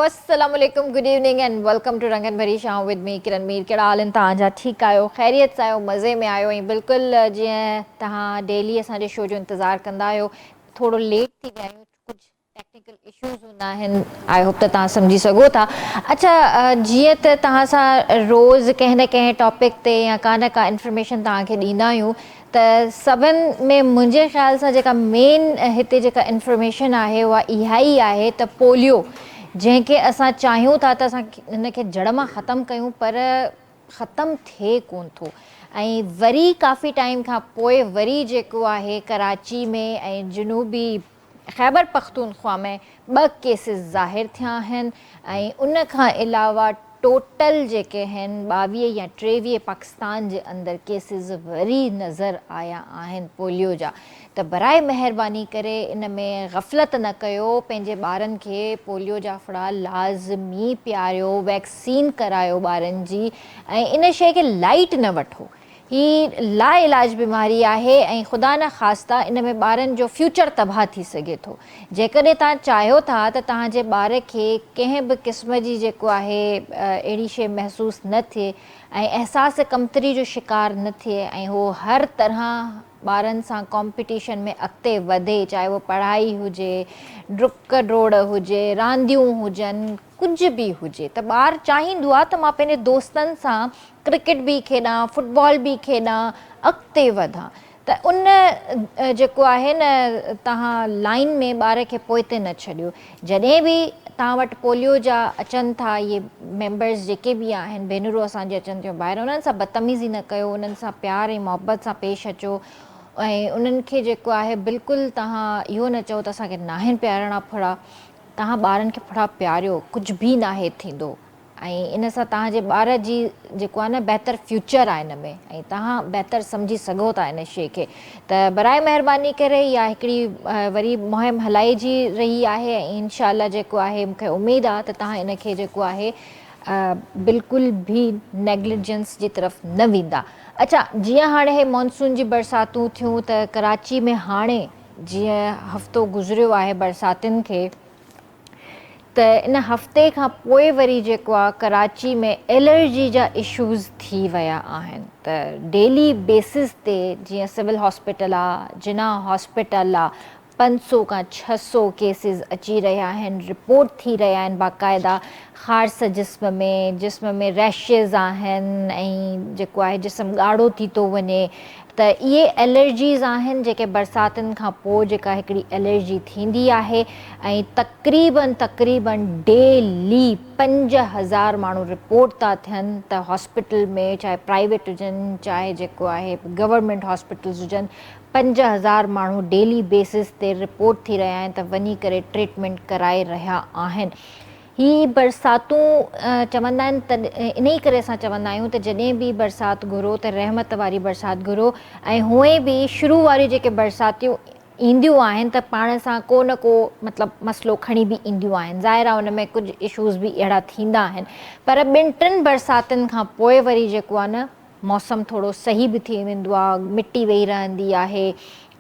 अस्सलाम वालेकुम, good evening and welcome to Rangan Bhari Shaam with me किरण मीर। कहिड़ा हाल आहिनि तव्हांजा? ठीकु आहियो, ख़ैरियत सां आहियो, मज़े में आहियो? ऐं बिल्कुलु जीअं तव्हां डेली असांजे शो जो इंतज़ारु कंदा आहियो, थोरो लेट थी विया आहियूं, कुझु टेक्निकल इश्यूज़ हूंदा आहिनि। आई होप त तव्हां सम्झी सघो था। अच्छा, जीअं त तव्हां सां रोज़ कंहिं न कंहिं टॉपिक ते या का न का इंफॉर्मेशन तव्हांखे ॾींदा आहियूं, त सभिनि में मुंहिंजे ख़्याल सां जेका मेन हिते जेका इंफॉर्मेशन आहे उहा इहा ई आहे त पोलियो, जंहिंखे असां चाहियूं था त असां हिनखे जड़ मां ख़तमु कयूं, पर ख़तमु थिए कोन थो। ऐं वरी काफ़ी टाइम खां पोइ वरी जेको आहे कराची में ऐं जनूबी ख़ैबर पख्तूनख्वा में 2 केसिस ज़ाहिर थिया आहिनि। ऐं उन खां अलावा टोटल जेके आहिनि 22 या 23 पाकिस्तान जे अंदरि केसिस वरी नज़र आया आहिनि पोलियो जा। त बराए महिरबानी करे इन में ग़फ़लत न कयो, पंहिंजे ॿारनि खे पोलियो जा फड़ा लाज़मी पियारियो, वैक्सीन करायो ॿारनि जी, ऐं इन शइ खे लाइट न वठो। ही लाइलाज बीमारी आहे ऐं ख़ुदा न ख़ास्ता इन में ॿारनि जो फ्यूचर तबाह थी सघे थो। जेकॾहिं तव्हां चाहियो था त तव्हांजे ॿार खे कंहिं बि क़िस्म जी जेको आहे अहिड़ी शइ महसूसु न थिए ऐं अहसास कमतरी जो शिकार न थिए, ऐं उहो हर तरह ॿारनि सां कॉम्पिटिशन में अॻिते वधे, चाहे उहो पढ़ाई हुजे, डुक डोड़ हुजे, रांदियूं हुजनि, कुझु बि हुजे, त ॿारु चाहींदो आहे त मां पंहिंजे दोस्तनि सां क्रिकेट बि खेॾां, फुटबॉल बि खेॾां, अॻिते वधां। त उन जेको आहे न, तव्हां लाइन में ॿार खे पोइते न छॾियो। जॾहिं बि तव्हां वटि पोलियो जा अचनि था इहे मेंबर्स जेके बि आहिनि, भेनरूं असांजे अचनि थियूं ॿाहिरि, उन्हनि सां बदतमीज़ी न कयो, उन्हनि सां प्यार ऐं मोहबत सां पेश अचो। ऐं उन्हनि खे जेको आहे बिल्कुलु तव्हां इहो न चओ त असांखे नाहिनि पियारणा फड़ा। तव्हां ॿारनि खे फड़ा पियारियो, कुझु बि नाहे थींदो। ऐं इन सां तव्हांजे ॿार जी जेको आहे न बहितर फ्यूचर आहे इन में, ऐं तव्हां बहितर सम्झी सघो था इन शइ खे। त बराए महिरबानी करे इहा हिकिड़ी वरी मुहिम हलाइजी रही आहे, ऐं इनशाला जेको आहे मूंखे उमेदु आहे त तव्हां इन खे जेको आहे बिल्कुलु बि नेग्लिजेंस जी तरफ़ न वेंदा। अच्छा, जीअं हाणे हे मॉनसून जी बरसातूं थियूं त कराची में हाणे जीअं हफ़्तो गुज़रियो आहे बरसातियुनि खे, त इन हफ़्ते खां पोइ वरी जेको आहे कराची में एलर्जी जा इशूज़ थी विया आहिनि। त डेली बेसिस ते जीअं सिविल हॉस्पिटल आहे, जिना हॉस्पिटल आहे, 500 खां 600 केसिस अची रहिया आहिनि, रिपोर्ट थी रहिया आहिनि बाक़ाइदा। ख़ारिश जिस्म में रैशिज़ आहिनि, ऐं जेको आहे जिस्म ॻाढ़ो थी थो वञे। त इहे एलर्जीज़ आहिनि जेके बरसातियुनि खां पोइ जेका हिकिड़ी एलर्जी थींदी आहे। ऐं तक़रीबन डेली 5000 माण्हू रिपोर्ट था थियनि त हॉस्पिटल में, चाहे प्राइवेट हुजनि चाहे जेको आहे गवर्नमेंट हॉस्पिटल्स हुजनि, 5000 माण्हू डेली बेसिस ते रिपोर्ट थी रहिया आहिनि त वञी करे ट्रीटमेंट कराए रहिया आहिनि। ही बरसातूं चवंदा आहिनि त इन ई करे असां चवंदा आहियूं त जॾहिं बि बरसाति घुरो त रहमत वारी बरसाति घुरो। ऐं हुए बि शुरू वारी जेके बरसातियूं ईंदियूं आहिनि त पाण सां को न को मतिलबु मसइलो खणी बि ईंदियूं आहिनि। ज़ाहिर आहे हुन में कुझु इशूज़ बि अहिड़ा थींदा आहिनि, पर 2-3 बरसातियुनि खां पोइ वरी जेको आहे न मौसम थोरो सही बि थी वेंदो आहे, मिटी वेही रहंदी आहे,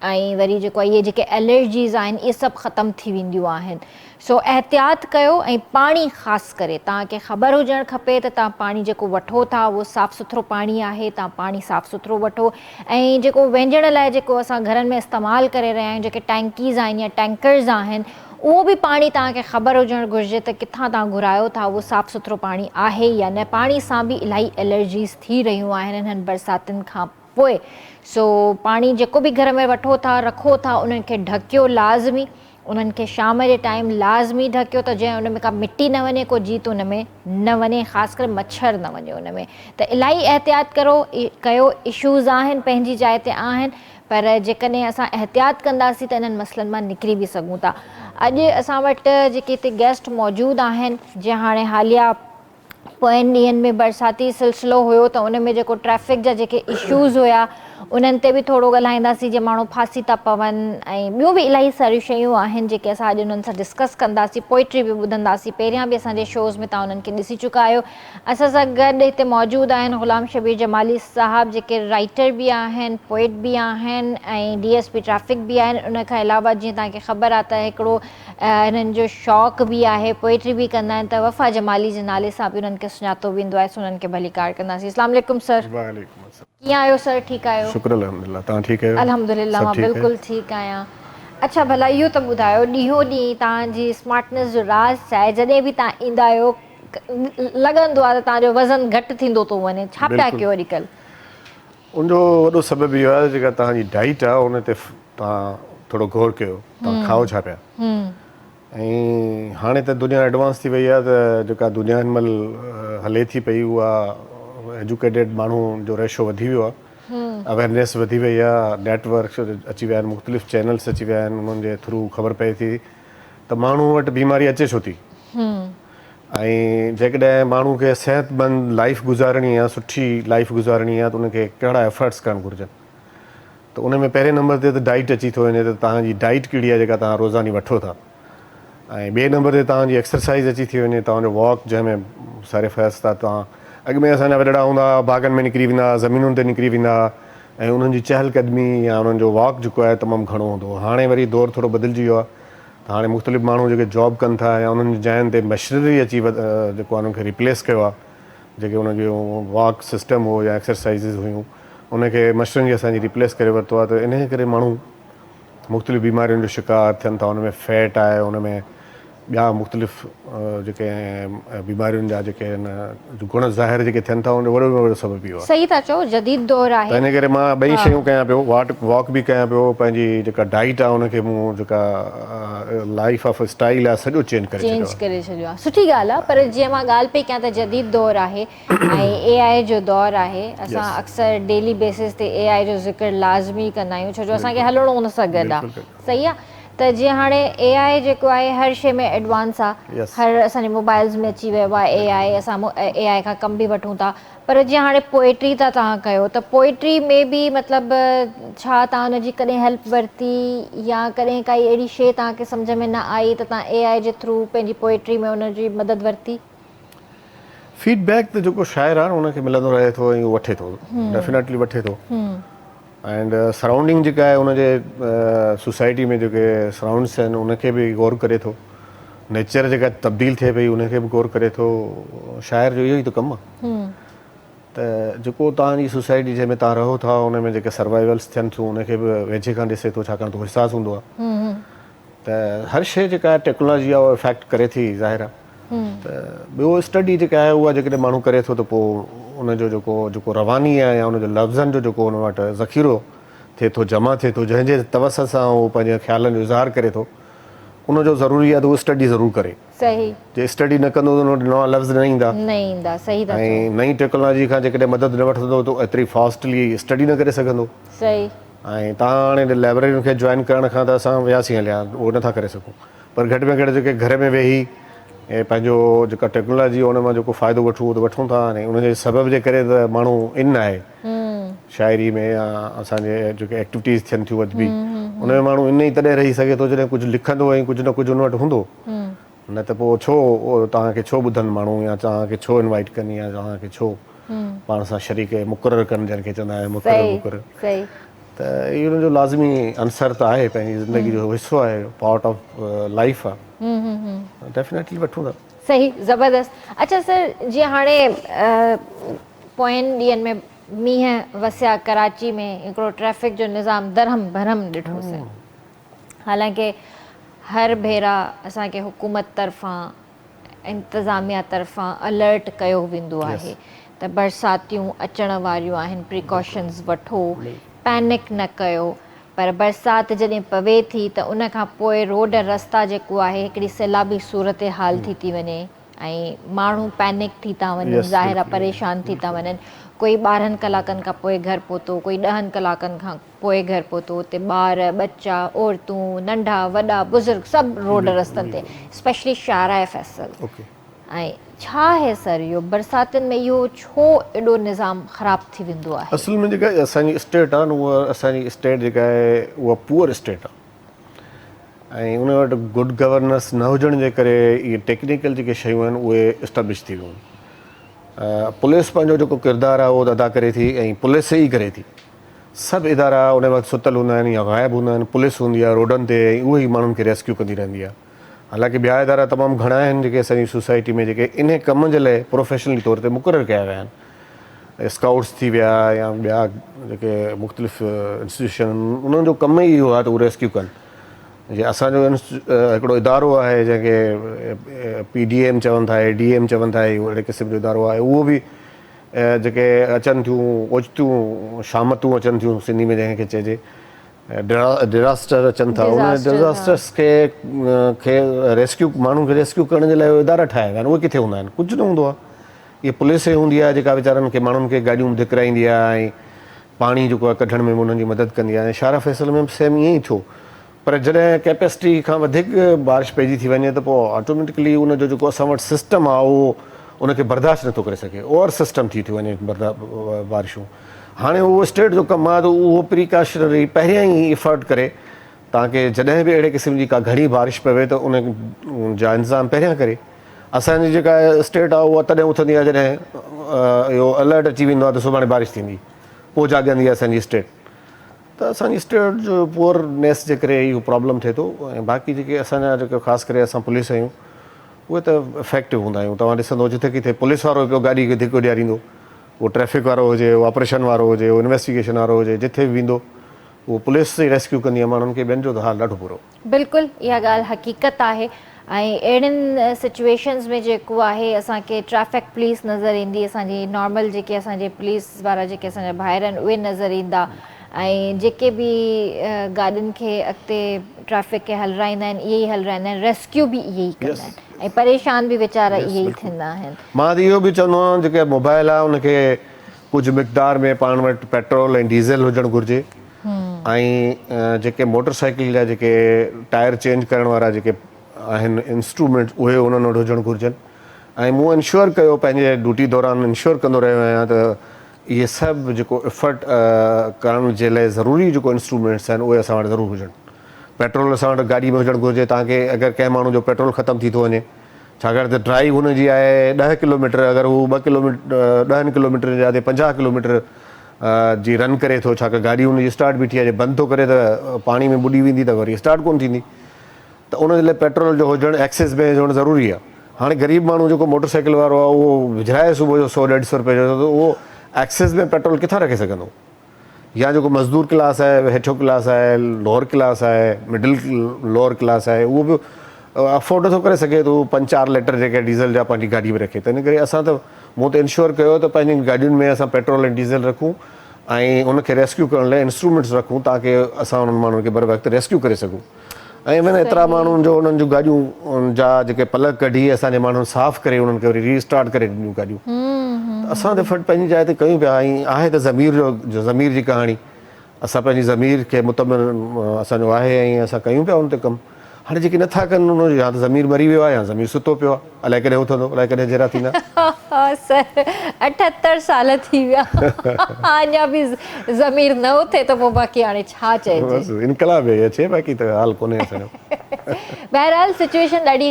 ऐं वरी जेको आहे इहे जेके एलर्जीज़ आहिनि इहे सभु ख़तमु थी वेंदियूं आहिनि। सो एहतियात कयो। ऐं पाणी ख़ासि करे तव्हांखे ख़बर हुजणु खपे त तव्हां पाणी जेको वठो था उहो साफ़ु सुथिरो पाणी आहे, तव्हां पाणी साफ़ु सुथिरो वठो। ऐं जेको वेंझण लाइ जेको असां घरनि में इस्तेमालु करे रहिया आहियूं, जेके टैंकीज़ आहिनि या टैंकर्स आहिनि, उहो बि पाणी तव्हांखे ख़बर हुजणु घुरिजे त किथां तव्हां घुरायो था उहो साफ़ु सुथिरो पाणी आहे या न। पाणी सां बि इलाही एलर्जीज़ थी रहियूं आहिनि हिननि बरसातियुनि खां पोइ। सो पाणी जेको बि घर में वठो था, रखो था, उन्हनि खे ढकियो लाज़मी, उन्हनि खे शाम जे टाइम लाज़मी ढकियो त जंहिं उन में का मिटी न वञे, को जीत उन में न वञे, ख़ासि करे मच्छर न वञे उन में। त इलाही एहतियात कयो। इशूज़ आहिनि, पंहिंजी जाइ ते आहिनि, पर जेकॾहिं असां एहतियात कंदासीं त इन्हनि मसइलनि मां निकिरी बि सघूं था। अॼु असां वटि जेके हिते गेस्ट मौजूदु आहिनि, जीअं हाणे हालिया पोयनि ॾींहंनि में बरसाती सिलसिलो हुयो त उन में जेको ट्रैफ़िक जा जेके इशूज़ हुया उन्हनि ते बि थोरो ॻाल्हाईंदासीं जीअं माण्हू फासी था पवनि ऐं ॿियूं बि इलाही सारियूं शयूं आहिनि जेके असां अॼु उन्हनि सां डिस्कस कंदासीं पोइट्री बि ॿुधंदासीं पहिरियां बि असांजे शोज़ में तव्हां उन्हनि खे ॾिसी चुका आहियो असां सां गॾु हिते मौजूदु आहिनि ग़ुलाम शबीर जमाली साहब जेके राइटर बि आहिनि पोइट बि आहिनि ऐं DSP ट्रैफिक बि आहिनि उन खां अलावा जीअं तव्हांखे ख़बर आहे त हिकिड़ो हिननि जो शौक़ु बि आहे पोइट्री बि कंदा आहिनि त वफ़ा जमाली जे नाले सां बि उन्हनि खे सुञातो वेंदो आहे सो उन्हनि खे भली कार कंदासीं अस्सलाम वालेकुम सर वालेकुम अस्सलाम कीअं आहियो सर ठीकु आहियो शुक्र अल्हम्दुलिल्लाह तव्हां ठीकु आहियो अल्हम्दुलिल्लाह मां बिल्कुलु ठीकु आहियां अच्छा भला इहो त ॿुधायो ॾींहों ॾींहुं तव्हांजी स्मार्टनेस जो राज़ छा आहे जॾहिं बि तव्हां ईंदा आहियो लॻंदो आहे त तव्हांजो वज़न घटि थींदो थो वञे छा पिया कयो अॼुकल्ह उनजो वॾो सबबु इहो आहे जेका तव्हांजी डाइट आहे उन ते तव्हां थोरो गौर कयो तव्हां खाओ छा पिया ऐं हाणे त दुनिया एडवांस थी वई आहे त जेका दुनिया हिन महिल हले थी पई उहा एजुकेटेड माण्हू जो रेशो वधी वियो आहे अवेयरनेस वधी वई आहे नेटवर्क्स अची विया आहिनि मुख़्तलिफ़ चैनल्स अची विया आहिनि उन्हनि जे थ्रू ख़बर पए थी त माण्हू वटि बीमारी अचे छो थी ऐं जेकॾहिं माण्हू खे सिहतमंद लाइफ गुज़ारणी आहे सुठी लाइफ गुज़ारणी आहे त उनखे कहिड़ा एफर्ट्स करणु घुरिजनि त उन में पहिरें नंबर ते त डाइट अची थो वञे त तव्हांजी डाइट कहिड़ी आहे जेका तव्हां रोज़ानी वठो था ऐं ॿिए नंबर ते तव्हांजी एक्सरसाइज़ अची थी वञे तव्हांजो वॉक जंहिंमें सारे फ़ैज़ था तव्हां अॻु में असांजा वॾड़ा हूंदा हुआ बाग़नि में निकिरी वेंदा ज़मीनुनि ते निकिरी वेंदा ऐं उन्हनि जी चहलकदमी या उन्हनि जो वॉक जेको आहे तमामु घणो हूंदो हो हाणे वरी दौरु थोरो बदिलजी वियो आहे त हाणे मुख़्तलिफ़ माण्हू जेके जॉब कनि था या उन्हनि जी जाइनि ते मशीनरी अची जेको आहे उन्हनि खे रिप्लेस कयो आहे जेके उन जो वॉक सिस्टम हो या एक्सरसाइज़िस हुयूं उनखे मशीनरी असांजी रिप्लेस करे वरितो आहे त इन करे माण्हू मुख़्तलिफ़ बीमारियुनि जो शिकार थियनि था उन में फैट आहे उन में ॿिया मुख़्तलिफ़ जेके बीमारियुनि जा जेके आहिनि गुण ज़ाहिर जेके थियनि था उनजो वॾो में वॾो सबबु इहो आहे सही था चओ जदीद दौरु आहे त इन करे मां ॿई शयूं कयां पियो वॉक बि कयां पियो पंहिंजी जेका डाइट आहे उनखे मूं जेका लाइफ ऑफ स्टाइल आहे सॼो चेंज करे छॾियो आहे सुठी ॻाल्हि आहे पर जीअं मां ॻाल्हि पई कयां त जदीद दौरु आहे ऐं AI जो दौरु आहे असां अक्सर डेली बेसिस ते AI जो ज़िक्र लाज़मी कंदा आहियूं छो जो असांखे हलणो हुन सां गॾु आहे सही आहे त जीअं हाणे AI जेको आहे हर शइ में एडवांस आहे हर असांजे मोबाइल्स में अची वियो आहे AI असां AI खां कमु बि वठूं था पर जीअं हाणे पोइट्री था तव्हां कयो त पोइट्री में बि मतिलबु छा तव्हां हुनजी कॾहिं हेल्प वरिती या कॾहिं काई अहिड़ी शइ तव्हांखे सम्झ में न आई त तव्हां AI जे थ्रू पंहिंजी पोइट्री में हुनजी मदद वरिती फीडबैक त जेको शाइर आहे न उनखे मिलंदो रहे थो ऐं उहो वठे थो डेफिनेटली वठे थो एंड सराउंडिंग जेका आहे उनजे सोसाइटी में जेके सराउंड्स आहिनि उनखे बि गौर करे थो नेचर जेका तब्दील थिए पई उनखे बि गौर करे थो शाइर जो इहो ई त कमु आहे त जेको तव्हांजी सोसाइटी जंहिंमें तव्हां रहो था उन में जेके सर्वाइवल्स थियनि थियूं उनखे बि वेझे खां ॾिसे थो छाकाणि त एहसासु हूंदो आहे त हर शइ जेका आहे टेक्नोलॉजी आहे उहा इफेक्ट करे थी ज़ाहिर आहे त ॿियो स्टडी जेका आहे उहा जेकॾहिं माण्हू करे थो त पोइ उनजो जेको रवानी आहे या उनजो लफ़्ज़नि जो जेको उन वटि ज़ख़ीरो थिए थो जमा थिए थो जंहिंजे तवसत सां उहो पंहिंजे ख़्यालनि जो इज़हार करे थो उनजो ज़रूरी आहे त उहो स्टडी ज़रूरु करे सही जे स्टडी न कंदो त उन नवां लफ़्ज़ न ईंदा सही था ऐं नई टेक्नोलॉजी खां जेकॾहिं मदद न वठंदो त एतिरी फास्टली स्टडी न करे सघंदो सही ऐं तव्हां हाणे लाइब्रेरियुनि खे जॉइन करण खां त असां वियासीं हलिया उहो नथा करे सघूं पर घटि में घटि जेके घर में वेही ऐं पंहिंजो जेका टेक्नोलॉजी उन मां जेको फ़ाइदो वठूं उहो त वठूं था हाणे उनजे सबब जे करे त माण्हू इन आहे शाइरी में या असांजे जेके एक्टिविटीज़ थियनि थियूं वधि बि उन में माण्हू इन ई तॾहिं रही सघे थो जॾहिं कुझु लिखंदो ऐं कुझु न कुझु उन वटि हूंदो न त पोइ छो तव्हांखे छो ॿुधनि माण्हू या तव्हांखे छो इनवाइट कनि या तव्हांखे छो पाण सां शरीक मुक़ररु कनि जंहिंखे चवंदा आहिनि मुक़ररु त इहो हुनजो लाज़मी अंसर त आहे पंहिंजी ज़िंदगी जो हिसो आहे पार्ट ऑफ लाइफ आहे डेफिनेटली वठूं था सही ज़बरदस्त अच्छा सर जीअं हाणे पोयनि ॾींहंनि में मींहं वसिया कराची में हिकिड़ो ट्रैफ़िक जो निज़ाम दरहम भरम ॾिठोसीं हालांकि हर भेरा असांखे हुकूमत तरफ़ां इंतिज़ामिया तरफ़ां अलर्ट कयो वेंदो आहे त बरसातियूं अचण वारियूं आहिनि प्रिकॉशन्स वठो पैनिक न कयो पर बरसाति जॾहिं पवे थी त उन खां पोइ रोड रस्ता जेको आहे हिकिड़ी सैलाबी सूरत हाल थी वञे ऐं माण्हू पैनिक थी था वञनि ज़ाहिर आहे परेशान थी था वञनि कोई 12 कलाकनि खां पोइ घर पहुतो कोई 10 कलाकनि खां पोइ घर पहुतो उते ॿार बच्चा औरतूं नंढा वॾा बुज़ुर्ग सभु रोड रस्तनि ते स्पेशली शाराए फैसल ऐं छा आहे सर इहो बरसातुनि में इहो छो एॾो निज़ाम ख़राबु थी वेंदो आहे? असल में जेका असांजी स्टेट आहे न उहा असांजी स्टेट जेका आहे उहा पुअर स्टेट आहे ऐं उन वटि गुड गवर्नेंस न हुजण जे करे इहे टेक्निकल जेके शयूं आहिनि उहे इस्टेब्लिश थी वियूं आहिनि। पुलिस पंहिंजो जेको किरदारु आहे उहो अदा करे थी ऐं पुलिस ई करे थी। सभु इदारा उन वक़्तु सुतल हूंदा आहिनि या ग़ाइबु हूंदा आहिनि। पुलिस हूंदी आहे रोडनि ते ऐं उहे ई माण्हुनि खे रेस्क्यू कंदी रहंदी आहे। हालांकि ॿिया इदारा तमामु घणा आहिनि जेके असांजी सोसाइटी में जेके इन कम जे लाइ प्रोफेशनली तौर ते मुक़ररु कया विया आहिनि। स्काउट्स थी विया या ॿिया जेके मुख़्तलिफ़ इंस्टीट्यूशन उन्हनि जो कमु ई इहो आहे त उहे रेस्क्यू कनि। जीअं असांजो हिकिड़ो इदारो आहे जंहिंखे PDM चवनि था, ADM चवनि था, इहो अहिड़े क़िस्म जो इदारो आहे। उहो बि जेके अचनि थियूं ओचितियूं शामतूं अचनि थियूं सिंधी में जंहिंखे चइजे डिज़ास्टर अचनि था, उन डिज़ास्टर्स खे रेस्क्यू माण्हुनि खे रेस्क्यू करण जे लाइ इदारा ठाहिया विया आहिनि। उहे किथे हूंदा आहिनि? कुझु न हूंदो आहे। इहे पुलिस ई हूंदी आहे जेका वीचारनि खे माण्हुनि खे गाॾियूं धिकराईंदी आहे ऐं पाणी जेको आहे कढण में उन्हनि जी मदद कंदी आहे। ऐं शारा फैसल में सेम ईअं ई थियो। पर जॾहिं कैपेसिटी खां वधीक बारिश पइजी थी वञे त पोइ ऑटोमेटिकली उनजो जेको असां वटि सिस्टम आहे उहो उनखे बर्दाश्त नथो करे सघे। ओवर सिस्टम थी वञे बारिशूं। हाणे उहो स्टेट जो कमु आहे त उहो प्रिकॉशनरी पहिरियां ई एफर्ट करे तव्हांखे जॾहिं बि अहिड़े क़िस्म जी का घणी बारिश पवे त उन जा इंतज़ाम पहिरियां करे। असांजी जेका स्टेट आहे उहा तॾहिं उथंदी आहे जॾहिं इहो अलर्ट अची वेंदो आहे त सुभाणे बारिश थींदी, पोइ जाॻंदी आहे असांजी स्टेट। त असांजी स्टेट जो पुअरनेस जे करे इहो प्रॉब्लम थिए थो। ऐं बाक़ी जेके असांजा जेके ख़ासि करे असां पुलिस आहियूं उहे त इफेक्टिव हूंदा आहियूं। तव्हां ॾिसंदो जिथे किथे पुलिस वारो पियो गाॾी खे धिको ॾियारींदो, उहो ट्रैफिक वारो हुजे, उहो ऑपरेशन वारो हुजे, उहो इन्वेस्टिगेशन वारो हुजे, जिथे बि वेंदो उहो पुलिस ई रेस्क्यू कंदी आहे माण्हुनि खे। ॿियनि जो त हाल ॾाढो बुरो। बिल्कुलु इहा ॻाल्हि हक़ीक़त आहे। ऐं अहिड़ियुनि सिचुएशन्स में जेको आहे असांखे ट्रैफिक पुलिस नज़र ईंदी, असांजी नॉर्मल जेके असांजे पुलिस वारा जेके असांजा भाइर आहिनि उहे नज़र ईंदा ऐं जेके बि गाॾियुनि खे अॻिते ट्रैफिक खे हलराईंदा आहिनि इहे ई हलराईंदा आहिनि, रेस्क्यू बि इहे ई कंदा आहिनि ऐं परेशान बि वीचारा इहे ई थींदा आहिनि। मां त इहो बि चवंदो आहियां जेके मोबाइल आहे उनखे कुझु मिक़दार में पाण वटि पेट्रोल ऐं डीज़ल हुजणु घुरिजे ऐं जेके मोटरसाइकिल जा जेके टायर चेंज करण वारा जेके आहिनि इंस्ट्रूमेंट्स उहे उन्हनि वटि हुजणु घुरिजनि। ऐं मूं इंश्योर कयो पंहिंजे ड्यूटी दौरान इंश्योर कंदो रहियो आहियां त इहे सभु जेको एफर्ट करण जे लाइ ज़रूरी जेको इंस्ट्रूमेंट्स आहिनि उहे असां वटि ज़रूरु हुजनि। पेट्रोल असां वटि गाॾी में हुजणु घुरिजे। तव्हांखे अगरि कंहिं माण्हू जो पेट्रोल ख़तमु थी थो वञे, छाकाणि त ड्राइव हुनजी आहे 10 किलोमीटर, अगरि हू 10 किलोमीटर जा 50 किलोमीटर जी रन करे थो, छाकाणि गाॾी हुनजी स्टार्ट बीठी आहे, बंदि थो करे त पाणी में ॿुॾी वेंदी त वरी स्टार्ट कोन्ह थींदी। त उनजे लाइ पेट्रोल जो हुजणु एक्सेस में हुजणु ज़रूरी आहे। हाणे ग़रीब माण्हू जेको मोटरसाइकिल वारो आहे उहो विझाए सुबुह जो 100-150 रुपए जो त उहो एक्सेस में पेट्रोल किथां रखे सघंदो? या जेको मज़दूर क्लास आहे, हेठो क्लास आहे, लोअर क्लास आहे, मिडिल लोअर क्लास आहे, उहो बि अफोर्ड नथो करे सघे त 5-4 लीटर जेके डीज़ल जा पंहिंजी गाॾी में रखे। त इन करे असां त मूं त इंश्योर कयो त पंहिंजी गाॾियुनि में असां पेट्रोल ऐं डीज़ल रखूं ऐं उनखे रेस्क्यू करण लाइ इंस्ट्रूमेंट्स रखूं ताकी असां उन्हनि माण्हुनि खे बर वक़्तु रेस्क्यू करे सघूं। ऐं मैंने एतिरा माण्हुनि जो उन्हनि जूं गाॾियूं जा जेके पलक कढी असांजे माण्हुनि साफ़ु करे उन्हनि खे वरी रीस्टार्ट करे ॾिनियूं गाॾियूं। असां त फट पंहिंजी जाइ ते कयूं पिया। ऐं आहे त ज़मीर जी कहाणी। असां पंहिंजी ज़मीर खे मुतमिन असांजो आहे ऐं असां कयूं पिया उन ते कमु। हाणे जेके नथा कनि उन्हनि या त ज़मीर मरी वियो आहे या ज़मीर सुतो पियो आहे, अलाए कॾहिं उथंदो, अलाए कॾहिं जहिड़ा थींदा। सर 78 साल थी विया अञा बि ज़मीर न उथे त पोइ बाक़ी हाणे छा चइजे? इनकलाब अचे, बाक़ी त हाल कोन्हे असांजो। बहरहाल सिचुएशन ॾाढी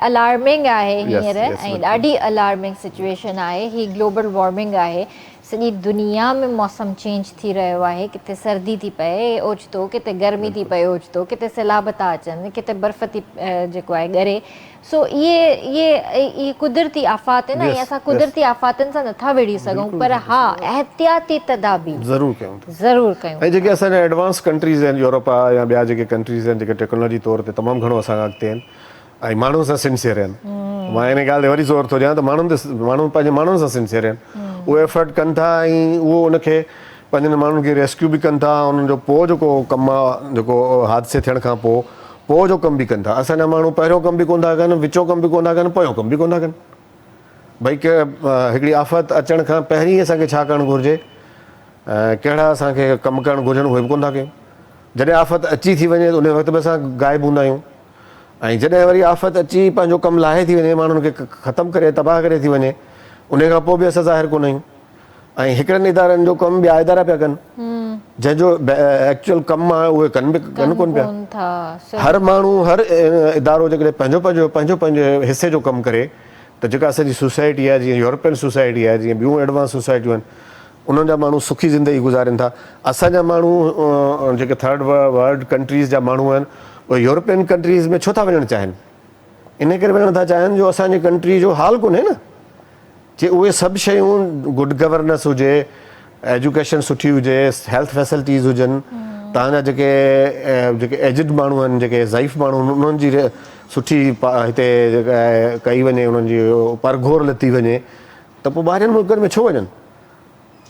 अलार्मिंग आहे हींअर ऐं ॾाढी अलार्मिंग सिचुएशन आहे। ही ग्लोबल वॉर्मिंग आहे। सॼी दुनिया में मौसम चेंज थी रहियो आहे। किथे सर्दी थी पए ओचितो, किथे गर्मी थी पए ओचितो, किथे सैलाब था अचनि, किथे बर्फ़ थी जेको आहे ॻरे। सो इहे कुदरती आफ़ात आहिनि ऐं असां कुदरती आफ़ातनि सां नथा विढ़ी सघूं, पर हा एहतियाती तदाबीर ज़रूरु कयूं। ऐं जेके असांजा एडवांस कंट्रीज़ आहिनि, यूरोप आहे या ॿिया जेके कंट्रीज़ आहिनि जेके टेक्नोलॉजी तौर ते तमामु घणो असां अॻिते आहिनि ऐं माण्हुनि सां सिंसियर आहिनि। मां इन ॻाल्हि ते वरी ज़ोर थो ॾियां त माण्हू पंहिंजे माण्हुनि सां सिंसियर आहिनि। उहे एफर्ट कनि था ऐं उहो उनखे पंहिंजनि माण्हुनि खे रेस्क्यू बि कनि था। उन्हनि जो पोइ जेको कमु आहे, जेको हादसे थियण खां पोइ जो कमु बि कनि था। असांजा माण्हू पहिरियों कमु बि कोन था कनि, विचो कमु बि कोन था कनि, पोयों कमु बि कोन था कनि। भई की हिकिड़ी आफ़त अचण खां पहिरीं असांखे छा करणु घुरिजे, कहिड़ा असांखे कमु करणु घुरिजनि, उहे बि कोन था कयूं। जॾहिं आफ़त अची थी वञे त उन वक़्तु बि असां ग़ाइबु हूंदा आहियूं। ऐं जॾहिं वरी आफ़त अची पंहिंजो कमु लाहे थी वञे, माण्हुनि खे ख़तमु करे तबाह करे थी वञे, उन खां पोइ बि असां ज़ाहिर कोन आहियूं। ऐं हिकिड़नि इदारनि जो कमु ॿिया इदारा पिया कनि, जंहिंजो एक्चुअल कमु आहे उहे कनि कोन पिया। हर माण्हू हर इदारो जेकॾहिं पंहिंजो हिसे जो कमु करे त जेका असांजी सोसाइटी आहे, जीअं यूरोपियन सोसाइटी आहे, जीअं ॿियूं एडवांस सोसाइटियूं आहिनि, उन्हनि जा माण्हू सुखी ज़िंदगी गुज़ारनि था। असांजा माण्हू जेके थर्ड वर्ल्ड कंट्रीज़ जा माण्हू आहिनि, उहे यूरोपियन कंट्रीज़ में छो था वञणु चाहिनि? इन करे वञणु था चाहिनि जो असांजी कंट्री जो हाल कोन्हे न, जे उहे सभु शयूं गुड गवर्नेंस हुजे, एजुकेशन सुठी हुजे, हेल्थ फैसिलिटीज़ हुजनि, तव्हांजा जेके एजिड माण्हू आहिनि, जेके ज़ईफ़ माण्हू आहिनि, उन्हनि जी सुठी हिते जेका कई वञे, उन्हनि जी परघोर लथी वञे, त पोइ ॿाहिरनि मुल्कनि में छो वञनि?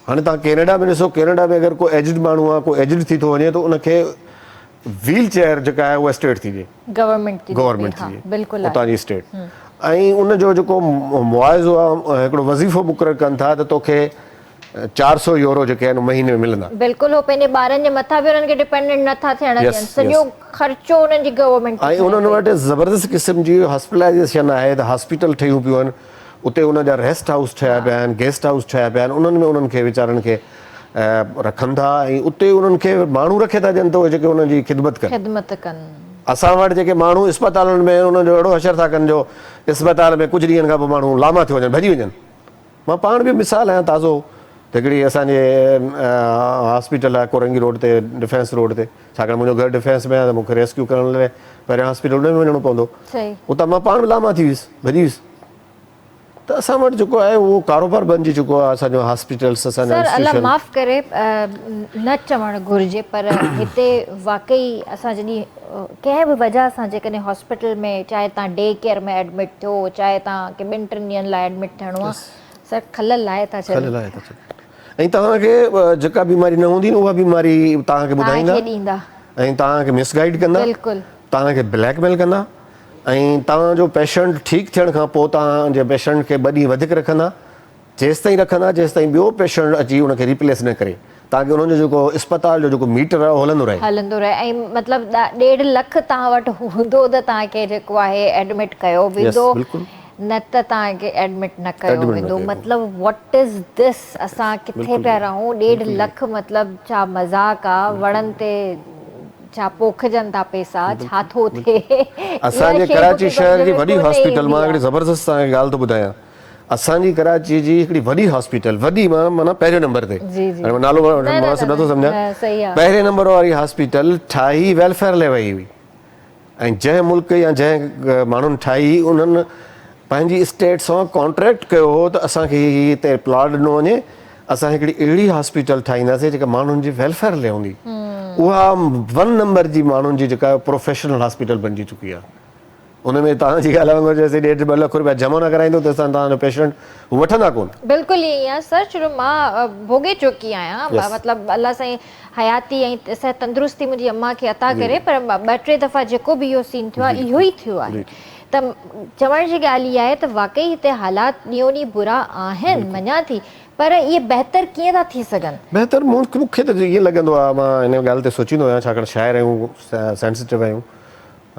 हाणे तव्हां कैनेडा में ॾिसो, कैनेडा में अगरि को एजिड माण्हू आहे, को एजिड थी थो वञे, त उनखे व्हील चेयर जेका आहे उहा स्टेट थी ॾिए, गवर्नमेंट थी ॾिए, उतां जी स्टेट। ऐं उनजो जेको मुआवज़ो आहे, हिकिड़ो वज़ीफ़ो मुक़ररु कनि था त तोखे 400 यूरो जेके आहिनि महीने में मिलंदा। बिल्कुलु, हो पंहिंजे ॿारनि जे मथां बि उन्हनि खे डिपेंडेंट नथा थियण ॾियनि, सॼो ख़र्चो उन्हनि जी गवर्नमेंट। ऐं उन्हनि वटि ज़बरदस्त क़िस्म जी हॉस्पिटलाइज़ेशन आहे, त हॉस्पिटल ठहियूं पियूं आहिनि, उते उनजा रेस्ट हाउस ठहिया पिया आहिनि, गेस्ट हाउस ठहिया पिया आहिनि, उन्हनि में उन्हनि खे वीचारनि खे रखनि था, ऐं उते उन्हनि खे माण्हू रखे था ॾियनि त उहे जेके उन्हनि जी ख़िदमत कनि। असां वटि जेके माण्हू इस्पतालनि में उन्हनि जो अहिड़ो असरु था कनि जो इस्पताल में कुझु ॾींहंनि खां पोइ माण्हू लामा थी वञनि, भॼी वञनि। मां पाण बि मिसाल आहियां ताज़ो, हिकिड़ी असांजे हॉस्पिटल आहे कोरंगी रोड ते, डिफेंस रोड ते, छाकाणि मुंहिंजो घर डिफेंस में आहे त मूंखे रेस्क्यू करण लाइ पहिरियों हॉस्पिटल में वञिणो पवंदो, उतां मां पाण बि लामा थी वियुसि, भॼी वियुसि। त असां वटि जेको आहे उहो कारोबार बणिजी चुको आहे, असांजो हॉस्पिटल्स, असांजा अलाह माफ़ करे न चवणु घुरिजे, पर हिते वाकई असां जॾहिं कंहिं बि वजह सां जेकॾहिं हॉस्पिटल में, चाहे तव्हां डे केयर में एडमिट थियो, चाहे तव्हांखे 2-3 ॾींहंनि लाइ एडमिट थियणो आहे, सर खलल लाहे था छॾनि। ऐं तव्हांखे जेका बीमारी न हूंदी न, उहा बीमारी तव्हांखे ॿुधाईंदा ऐं तव्हांखे मिसगाइड कंदा, तव्हांखे ब्लैकमेल कंदा, ऐं तव्हांजो पेशेंट ठीकु थियण खां पोइ तव्हांजे पेशेंट खे 2 ॾींहं वधीक रखंदा, जेसिताईं रखंदा जेसिताईं ॿियो पेशेंट अची उनखे रिप्लेस न करे, ताकि उन्हनि जो जेको इस्पताल जो जेको मीटर आहे हलंदो रहे। ऐं मतिलबु 1.5 लख तव्हां वटि हूंदो त तव्हांखे जेको आहे एडमिट कयो वेंदो, न त तव्हांखे एडमिट न कयो वेंदो। मतिलबु व्हाट इज़ दिस? असां किथे पिया रहूं? 1.5 लख मतिलबु छा मज़ाक आहे? वणनि ते छा पोखजनि था पैसा? छा थो थिए? असांजे कराची शहर जी वॾी हॉस्पिटल, मां हिकिड़ी ज़बरदस्त तव्हांखे ॻाल्हि थो ॿुधायां, असांजी कराची जी हिकिड़ी वॾी हॉस्पिटल, वॾी माना पहिरियों नंबर ते, नालो नथो सम्झां, पहिरें नंबर वारी हॉस्पिटल ठाही वेलफेयर लाइ वई हुई, ऐं जंहिं मुल्क या जंहिं माण्हुनि ठाही उन्हनि पंहिंजी स्टेट सां कॉन्ट्रैक्ट कयो हो त असांखे हिते प्लॉट ॾिनो वञे, असां हिकिड़ी अहिड़ी हॉस्पिटल ठाहींदासीं जेका माण्हुनि जी वेलफेयर लाइ हूंदी। उहा 1 नंबर जी माण्हुनि जी जेका प्रोफेशनल हॉस्पिटल बणिजी चुकी आहे। उन में तव्हांजी ॻाल्हि वांगुरु जैसे 1.5-2 लख रुपया जमा न कराईंदो त असां तव्हांजो पेशेंट वठंदा कोन। बिल्कुलु ईअं ई आहे सर, छो मां भोगे चुकी आहियां, मतिलबु अलाह साईं हयाती ऐं असां तंदुरुस्ती मुंहिंजी अम्मा खे अता करे, पर 2-3 दफ़ा जेको बि इहो सीन थियो आहे इहो ई थियो आहे। त चवण जी ॻाल्हि इहा आहे त वाकई हिते हालात ॾींहों ॾींहुं बुरा आहिनि, मञा थी, पर इहे बहितर कीअं था थी सघनि? बहितर मूंखे त ईअं लॻंदो आहे, मां हिन ॻाल्हि ते सोचींदो आहियां, छाकाणि शाइर आहियूं, सेंसिटिव आहियूं,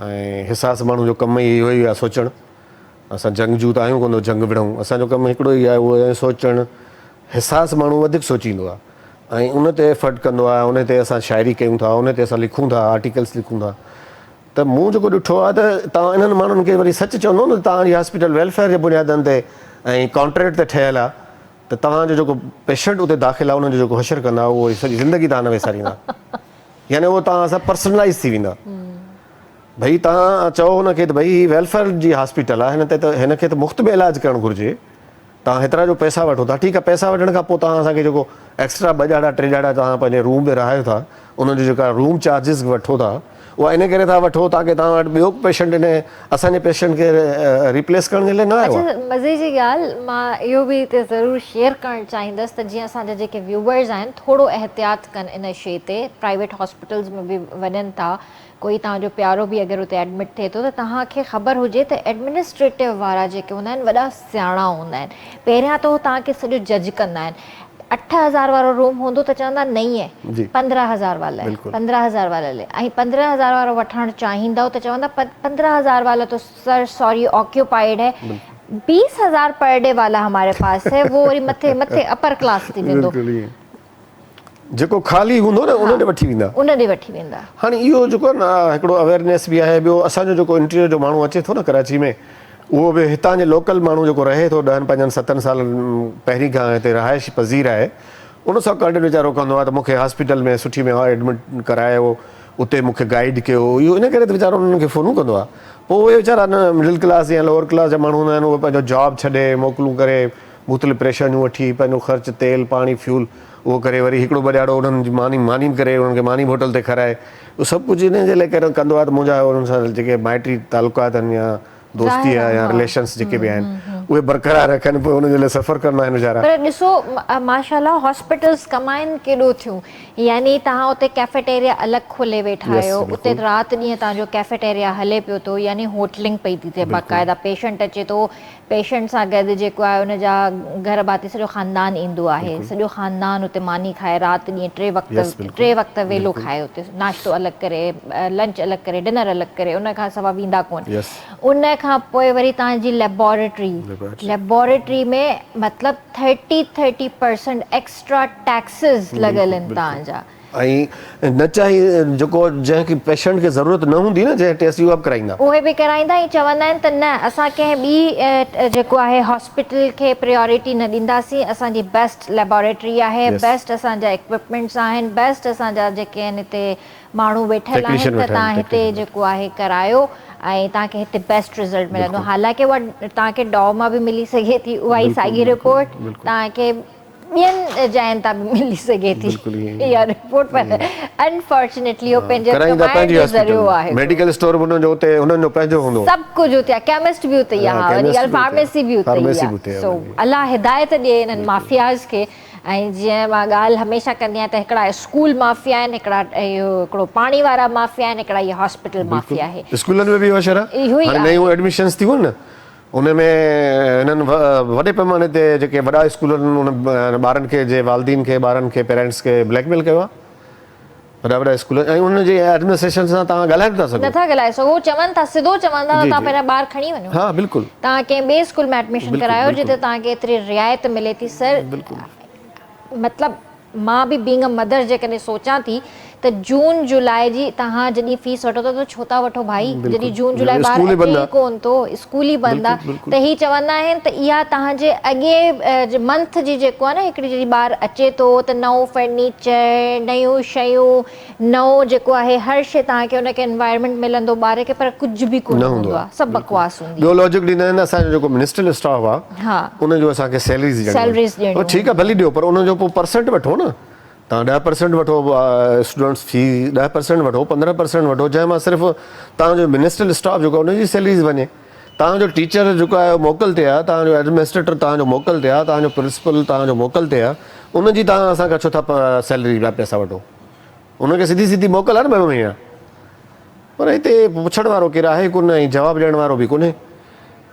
ऐं हिसास माण्हू जो कमु ई इहो ई आहे सोचणु। असां जंगजू त आहियूं कोन, जंग विढ़ूं, असांजो कमु हिकिड़ो ई आहे, उहो सोचणु। हिसास माण्हू वधीक सोचींदो आहे ऐं उन ते एफर्ट कंदो आहे, उन ते असां शाइरी कयूं था, उन ते असां लिखूं था, आर्टिकल्स लिखूं था। त मूं जेको ॾिठो आहे त तव्हां इन्हनि माण्हुनि खे वरी सच चवंदो न, तव्हांजी हॉस्पिटल वेलफेयर जे बुनियादनि ते ऐं कॉन्ट्रैक्ट ते ठहियलु आहे, त तव्हांजो जेको पेशेंट उते दाख़िल आहे उन्हनि जो जेको हशर कंदा उहो सॼी ज़िंदगी तव्हां न विसारींदा, यानी उहो तव्हां सां पर्सनलाइज़ थी वेंदा। भई तव्हां चओ हुनखे त भई हीअ वेलफेयर जी हॉस्पिटल आहे, हिनखे त मुफ़्त में इलाजु करणु घुरिजे, तव्हां हेतिरा जो पैसा वठो था, ठीकु आहे, पैसा वठण खां पोइ तव्हां असांखे जेको एक्स्ट्रा 2 ॼाड़ा 3 ॼाड़ा तव्हां पंहिंजे रूम में रहायो था, उनजो जेका रूम चार्जिस वठो था, उहा इन करे था वठो ताकी तव्हां वटि ॿियो पेशेंट इन असांजे पेशेंट खे रिप्लेस करण जे लाइ न आयो आहे। मज़े जी ॻाल्हि मां इहो बि हिते ज़रूरु शेयर करणु चाहींदसि त जीअं असांजा जेके व्यूवर्स आहिनि थोरो एहतियात कनि इन शइ ते, प्राइवेट हॉस्पिटल्स में बि वञनि था, कोई तव्हांजो प्यारो बि अगरि उते एडमिट थिए थो त तव्हांखे ख़बर हुजे त एडमिनिस्ट्रेटिव वारा जेके हूंदा आहिनि वॾा सियाणा हूंदा आहिनि, पहिरियां त उहो तव्हांखे सॼो जज कंदा आहिनि। 8,000 वारो रूम हूंदो त चवंदा नहीं है, जी 15,000 वाला है, बिल्कुलु। 15,000 वाला ले, ऐं 15,000 वारो वठणु चाहींदव त चवंदा 15,000 वाला तो सर सॉरी ऑक्यूपाइड है, 20,000 पर डे वाला हमारे पास है, वो वरी मथे मथे अपर क्लास थी वेंदो, बिल्कुलु ईअं जेको ख़ाली हूंदो न उन ॾे वठी वेंदा। उन ॾे वठी वेंदा। हाणे इहो जेको न हिकिड़ो अवेयरनेस बि आहे। ॿियो असांजो जेको इंटीरियर जो माण्हू अचे थो न कराची में, उहो बि हितां जे लोकल माण्हू जेको रहे थो 10-5-7 सालनि पहिरीं खां हिते रहाइश पज़ीर आहे, उन सां गॾु वीचारो कंदो आहे त मूंखे हॉस्पिटल में सुठी में एडमिट करायो, उते मूंखे गाइड कयो, इहो इन करे त वीचारो उन्हनि खे फ़ोनूं कंदो आहे। पोइ उहे वीचारा न मिडिल क्लास या लोअर क्लास जा माण्हू हूंदा आहिनि, उहे पंहिंजो जॉब छॾे मोकलूं करे मुख़्तलिफ़ परेशानियूं वठी पंहिंजो ख़र्चु तेल पाणी फ्यूल उहो करे वरी हिकिड़ो ॿ ॾाढो उन्हनि जी मानी करे उन्हनि खे मानी होटल ते खाराए, उहो सभु कुझु इन जे लाइ करे कंदो आहे त मुंहिंजा उन्हनि सां जेके माइटी तालुकात आहिनि या दोस्ती आहे या रिलेशन्स जेके बि आहिनि उहे बरक़रार रखनि, पोइ उनजे लाइ सफ़र करणा आहिनि वीचारा। पर ॾिसो माशाल्लाह हॉस्पिटल्स कमाइनि केॾो थियूं, यानी तव्हां उते कैफेटेरिया अलॻि खोले वेठा आहियो, उते राति ॾींहं तव्हांजो कैफेटेरिया हले पियो थो, यानी होटलिंग पई थी थिए बाक़ाइदा, पेशेंट अचे थो, पेशेंट सां गॾु जेको आहे उनजा घर भाती सॼो ख़ानदान ईंदो आहे, सॼो ख़ानदान उते मानी खाए राति ॾींहं टे वक़्त वेलो खाए, उते नाश्तो अलॻि करे, लंच अलॻि करे, डिनर अलॻि करे, उन खां सवाइ वेंदा कोन। उन खां पोइ वरी तव्हांजी लेबोरेटरी में मतिलबु 30% एक्स्ट्रा टैक्सिस लॻल आहिनि तव्हांजा, ऐं न चाही जेको जंहिंखे पेशेंट खे ज़रूरत न हूंदी न जंहिं टेस्ट उहा बि कराईंदा, उहे बि कराईंदा, ऐं चवंदा आहिनि त न असां कंहिं ॿी जेको आहे हॉस्पिटल खे प्रायोरिटी न ॾींदासीं, असांजी बेस्ट लेबोरेटरी आहे, बेस्ट असांजा इक्विपमेंट्स आहिनि, बेस्ट असांजा जेके आहिनि हिते माण्हू वेठल आहिनि, त तव्हां हिते जेको आहे करायो ऐं तव्हांखे हिते बेस्ट रिज़ल्ट मिलंदो। हालांकि उहा तव्हांखे डॉ मां बि मिली सघे थी, उहा ई साॻी रिपोर्ट तव्हांखे ॿियनि जाइनि तां बि मिली सघे थी इहा रिपोर्ट, पर अनफॉर्चुनेटली उहो पंहिंजे कमाइण जो ज़रियो आहे, मेडिकल स्टोर हुननि जो उते हुननि जो पंहिंजो हूंदो, सभु कुझु उते आहे, केमिस्ट बि उते ई आहे, वरी ॻाल्हि फार्मेसी बि उते ई आहे। सो अलाह हिदायत ॾिए इन्हनि माफ़ियाज़ खे। ऐं जीअं मां ॻाल्हि हमेशह कंदी आहियां त हिकिड़ा स्कूल माफ़िया आहिनि, हिकिड़ो पाणी वारा माफ़िया आहिनि, हिकिड़ा इहा हॉस्पिटल माफ़िया आहे। स्कूलनि में बि इहो शर इहो ई नयूं एडमिशन्स थी वञनि न, उन में हिननि वॾे पैमाने ते जेके वॾा स्कूल आहिनि उन ॿारनि खे जे वालदीन खे ॿारनि खे पेरेंट्स खे ब्लैकमेल कयो आहे, वॾा वॾा स्कूल, ऐं उनजे एडमिनिस्ट्रेशन सां तव्हां ॻाल्हाए नथा सघो, नथा ॻाल्हाए सघो, चवनि था सिधो चवंदा त तव्हां पंहिंजा ॿार खणी वञो, हा बिल्कुलु तव्हां कंहिं ॿिए स्कूल में एडमिशन करायो जिते तव्हांखे एतिरी रिआयत मिले थी। सर मतिलबु मां बि बीइंग अ मदर जेकॾहिं सोचां थी त जून जुलाई जी तव्हां जॾहिं फीस वठो था त छो था वठो भाई, जॾहिं जून जुलाई ॿार अचे ई कोन थो, स्कूल ई बंदि आहे, त ही चवंदा आहिनि त इहा तव्हांजे अॻे मंथ जी जेको आहे न हिकिड़ी जॾहिं ॿार अचे थो त नओं फर्नीचर, नयूं शयूं, नओं जेको आहे हर शइ तव्हांखे हुनखे एनवायरमेंट मिलंदो ॿार खे, पर कुझु बि कोन हूंदो आहे, सभु बकवास हूंदी आहे। ॿियो लॉजिक ॾींदा आहिनि असांजो जेको मिनिस्ट्रियल स्टाफ आहे, हा उनजो असांखे सैलरीज़ ॾियणियूं, ठीकु आहे भली ॾियो, पर उनजो पोइ परसेंट वठो न, तव्हां 10% वठो स्टूडेंट्स फी, 10% वठो, 15% वठो, जंहिं मां सिर्फ़ु तव्हांजो मिनिस्ट्रियल स्टाफ जेको आहे उनजी सैलरीज़ वञे, तव्हांजो टीचर जेको आहे मोकल ते आहे, तव्हांजो एडमिनिस्ट्रेटर तव्हांजो मोकल ते आहे, तव्हांजो प्रिंसिपल तव्हांजो मोकल ते आहे, उनजी तव्हां असांखां छो था सैलरी या पैसा वठो, उनखे सिधी सिधी मोकल आहे न ॿ महीना, पर हिते पुछण वारो केरु आहे कोन ऐं जवाबु ॾियण वारो बि कोन्हे,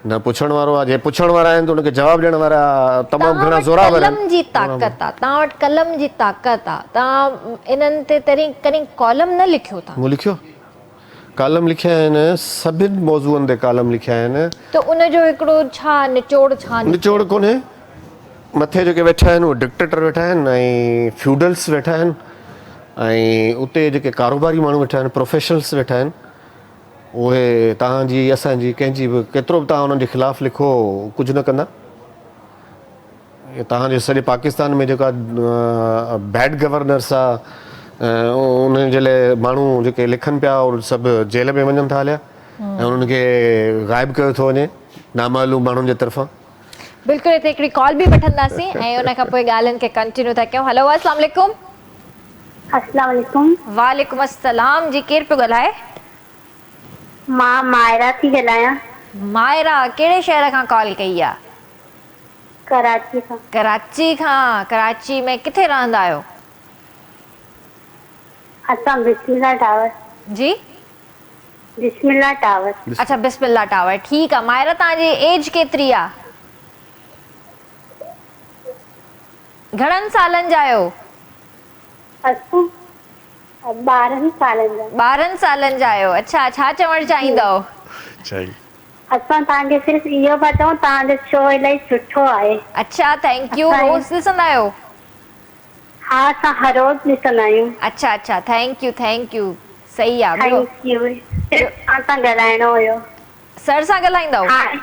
न पुछण वारो आहे, जे पुछण वारा आहिनि त उनखे जवाबु ॾियण वारा तमामु घणा ज़ोरावर आहिनि। कलम जी ताक़त आहे, तव्हां वटि कलम जी ताक़त आहे, तव्हां इन्हनि ते कॾहिं कॉलम न लिखियो था? मूं लिखियो, कालम लिखिया आहिनि, सभिनि मौज़ूअनि ते कालम लिखिया आहिनि, त उनजो हिकिड़ो छा निचोड़ कोन्हे, मथे जेके वेठा आहिनि उहे डिक्टेटर वेठा आहिनि ऐं फ्यूडल्स वेठा आहिनि, ऐं उते जेके कारोबारी माण्हू वेठा आहिनि, प्रोफेशनल्स वेठा आहिनि, उहे तव्हांजी असांजी कंहिंजी बि केतिरो बि तव्हां उन्हनि जे ख़िलाफ़ु लिखो कुझु न कंदा। तव्हांजे सॼे पाकिस्तान में जेका बैड गवर्नर्स आहे उन्हनि जे लाइ माण्हू जेके लिखनि पिया और सभु जेल में वञनि था हलिया ऐं उन्हनि खे ग़ाइबु कयो थो वञे नामालूम माण्हुनि जे तरफ़ां। बिल्कुलु, हिते हिकिड़ी कॉल बि वठंदासीं ऐं उन खां पोइ ॻाल्हियुनि खे कंटिन्यू था कयूं। हलो, अस्सलाम वालेकुम। अस्सलाम वालेकुम। वालेकुम अस्सलाम जी, केरु पियो ॻाल्हाए? मां मायरा थी ॻाल्हायां। मायरा, कहिड़े शहर खां कॉल कई आहे? कराची खां। कराची खां? कराची में किथे रहंदा आहियो? असां बिस्मिल्ला टावर। जी, बिस्मिल्ला टावर। अच्छा, बिस्मिल्ला टावर, ठीकु आहे। मायरा, तव्हांजी एज केतिरी आहे? घणनि सालनि जा आहियो? असां 12 सालनि जा। 12 सालनि जा आहियो। अच्छा, छा चवणु चाहींदव? चई असां तव्हांखे सिर्फ़ु इहो पिया चऊं तव्हांजो शो इलाही सुठो आहे। अच्छा, थैंक यू। असां- रोज़ ॾिसंदा आहियो? हा, असां हर रोज़ ॾिसंदा आहियूं। अच्छा अच्छा, थैंक यू। सही आहे। ॿियो थैंक यू। तव्हां सां ॻाल्हाइणो हुयो। सर सां ॻाल्हाईंदव? हाणे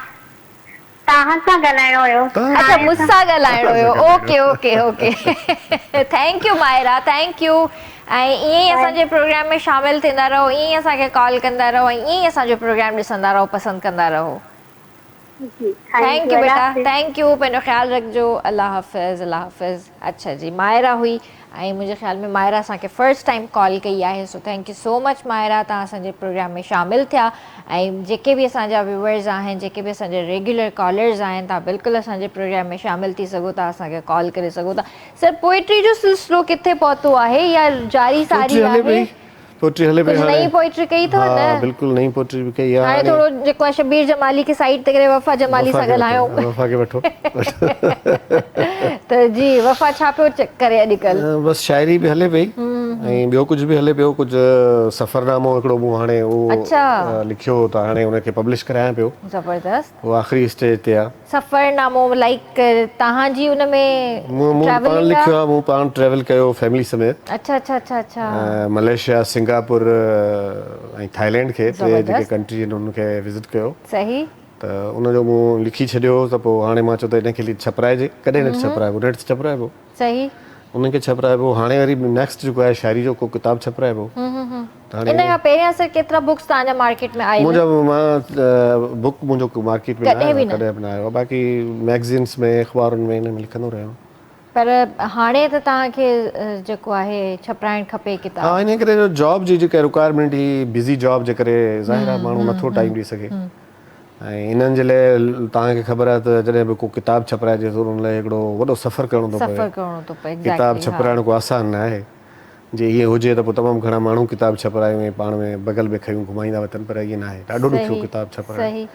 तव्हां सां ॻाल्हाइणो हुयो। अच्छा, हाणे मूंसां ॻाल्हाइणो हुयो। ॻाल्हाइणो। Okay thank you Maira, thank you. ऐं ईअं ई असांजे प्रोग्राम में शामिलु थींदा रहो, ईअं ई असांखे कॉल कंदा रहो, ऐं ईअं ई असांजो प्रोग्राम ॾिसंदा रहो, पसंदि कंदा रहो। जी, थैंक यू बेटा, थैंक यू। पंहिंजो ख़्यालु रखिजो। अल्लाह हाफ़िज़, अल्लाह हाफ़िज़। अच्छा जी, मायरा हुई, ऐं मुंहिंजे ख़्याल में मायरा असांखे फर्स्ट टाइम कॉल कई आहे। So thank you so much Maira, तव्हां असांजे प्रोग्राम में शामिलु थिया। ऐं जेके बि असांजा व्यूअर्स आहिनि, जेके बि असांजे रेगुलर कॉलर्स आहिनि, तव्हां बिल्कुलु असांजे प्रोग्राम में शामिलु थी सघो था, असांखे कॉल करे सघो था। सर, पोइट्री जो सिलसिलो किथे पहुतो आहे या जारी सारी आहे? पोइट्री हले पई कुझु हाणे। नई पोइट्री कई अथव? हा, न, बिल्कुलु नई पोइट्री बि कई आहे हाणे थोरो जेको आहे शबीर जमाली खे साइड ते करे वफ़ा जमाली सां ॻाल्हायूं। वफ़ा खे वठो। त जी, वफ़ा छा पियो करे अॼुकल्ह? बसि शाइरी बि हले पई ऐं ॿियो कुझु बि हले पियो। कुझु सफ़रनामो हिकिड़ो मूं हाणे अच्छा, उहो लिखियो त हाणे उनखे पब्लिश करायां पियो। ज़बरदस्त। उहो आख़िरी स्टेज ते आहे। सफ़रनामो लाइक तव्हांजी उन में मूं पाण ट्रैवलिंग लिखियो आहे? आहे। मूं पाण ट्रैवल कयो फैमिली समेत। अच्छा अच्छा अच्छा अच्छा, मलेशिया, सिंगापुर ऐं थाईलैंड खे, टे जेके ज़बरदस्त। कंट्री आहिनि उनखे विज़िट कयो। सही। त उनजो मूं लिखी छॾियो त पोइ हाणे मां चयो त हिनखे छपराइजे। कॾहिं न छपराइबो, नेट ते छपराइबो, सही। उनखे छपराइबो। हाणे वरी नेक्स्ट जेको आहे शाइरी जो को किताबु छपराइबो। त हाणे इन खां पहिरियां सर केतिरा बुक्स तव्हांजा मार्केट में आयल? मां बुक मुंहिंजो मार्केट में न कॾहिं आयो बि आहे, न? कॾहिं बि न आयो आहे। बाक़ी मैगज़ीन्स में, अख़बारुनि में, इन्हनि में लिखंदो रहियो। पर हाणे त तव्हांखे जेको आहे छपराइणु खपे किताब। हा, इन करे जॉब जी जेका रिक्वायरमेंट ही, बिज़ी जॉब जे करे ज़ाहिर आहे माण्हू नथो टाइम ॾेई सघे। ऐं इन्हनि जे लाइ तव्हांखे ख़बर आहे त जॾहिं बि को किताबु छपराइजे थो उन लाइ हिकिड़ो वॾो सफ़र करिणो थो पए। सफ़र करिणो थो पए। किताबु एग्ज़ैक्टली, हा। छपराइण को आसान न आहे। जे ईअं हुजे त पोइ तमामु घणा माण्हू किताबु छपरायूं ऐं पाण में बगल में खयूं घुमाईंदा वञनि, पर ईअं न आहे। ॾाढो ॾुखियो सही किताबु छपराइणु। सही।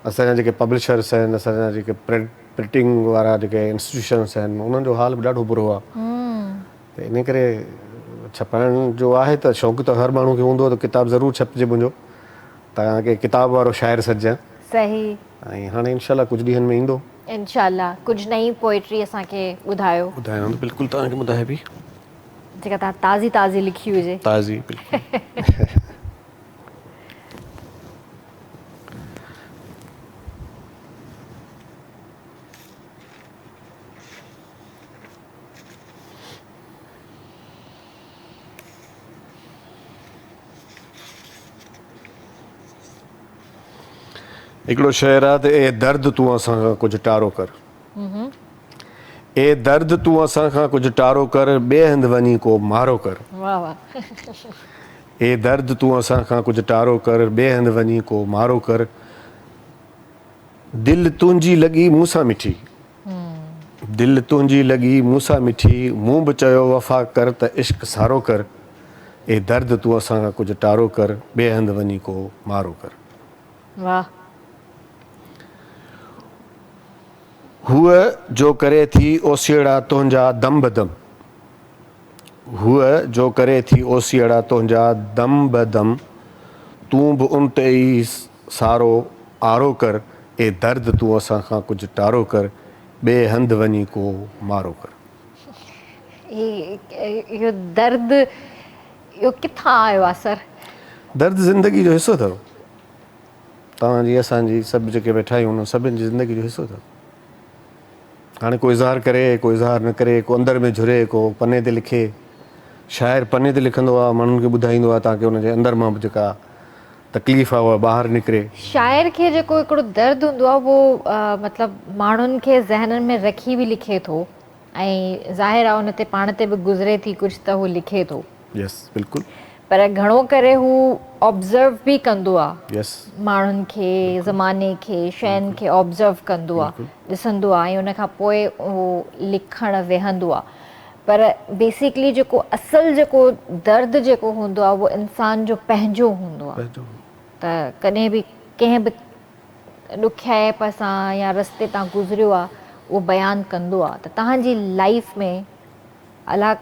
असांजा जेके पब्लिशर्स आहिनि, असांजा जेके प्रिंटिंग वारा जेके इंस्टीट्यूशन्स आहिनि, उन्हनि जो हाल बि ॾाढो बुरो आहे। त इन करे छपाइण जो आहे त शौक़ु त हर माण्हू खे हूंदो त किताबु ज़रूरु छपिजे मुंहिंजो। तव्हांखे किताब वारो शाइर सॾिजां। सही। ऐं हाणे इनशाला कुझु ॾींहंनि में ईंदो। इंशाल्लाह कुझु नई पोइट्री असांखे ॿुधायो। ॿुधायांव थो, बिल्कुलु तव्हांखे ॿुधाए बि। जेका तव्हां ताज़ी ताज़ी लिखी हुजे। ताज़ी, बिल्कुलु। हिकिड़ो शेर आहे त ए दर्द तूं असां खां कुझु टारो कर। ए दर्द तूं असां खां कुझु टारो कर, ॿिए हंधि वञी को मारो कर। वाह वाह। ए दर्द तूं असां खां कुझु टारो कर, ॿिए हंधि वञी को मारो कर। दिलि तुंहिंजी लॻी मूंसां मिठी, दिलि तुंहिंजी लॻी मूंसां मिठी, मूं बि चयो वफ़ा कर त इश्क सारो कर। ए दर्द तूं असां खां कुझु टारो कर, ॿिए हंधि वञी को मारो कर। वाह। हूअ जो करे थी ओसीड़ा तुंहिंजा दम बदम, हूअ जो करे थी ओसीड़ा तुंहिंजा दम बदम, तूं बि उन ते ई सारो आरो कर। ए दर्द तूं असां खां कुझु टारो कर, ॿिए हंधि वञी को मारो कर। इहो दर्द इहो किथां आयो आहे सर? दर्द ज़िंदगी जो हिसो अथव। तव्हांजी, असांजी, सभु जेके वेठा आहियूं उन सभिनि जी ज़िंदगी जो हिसो अथव। हाणे को इज़हार करे, को इज़हार न करे, को अंदरि में झुरे, को पने ते लिखे। शाइर पने ते लिखंदो आहे, माण्हुनि खे ॿुधाईंदो आहे ताकी हुनजे अंदरि मां बि जेका तकलीफ़ आहे उहा ॿाहिरि निकिरे। शाइर खे जेको हिकिड़ो दर्द हूंदो आहे उहो मतिलबु माण्हुनि खे ज़हननि में रखी बि लिखे थो ऐं ज़ाहिर आहे उन ते पाण ते बि गुज़रे थी कुझु त हू लिखे थो। यस, बिल्कुलु। पर घणो करे हू ऑब्ज़र्व बि कंदो आहे। यस। माण्हुनि खे, ज़माने खे, शयुनि खे ऑब्ज़र्व कंदो आहे, ॾिसंदो आहे ऐं उन खां पोइ उहो लिखणु वेहंदो आहे। पर बेसिकली जेको असुलु जेको दर्द जेको हूंदो आहे उहो इंसान जो पंहिंजो हूंदो आहे। त कॾहिं बि कंहिं बि ॾुखियाईप सां या रस्ते तां गुज़रियो आहे, उहो बयानु कंदो आहे त तव्हांजी लाइफ में अलाह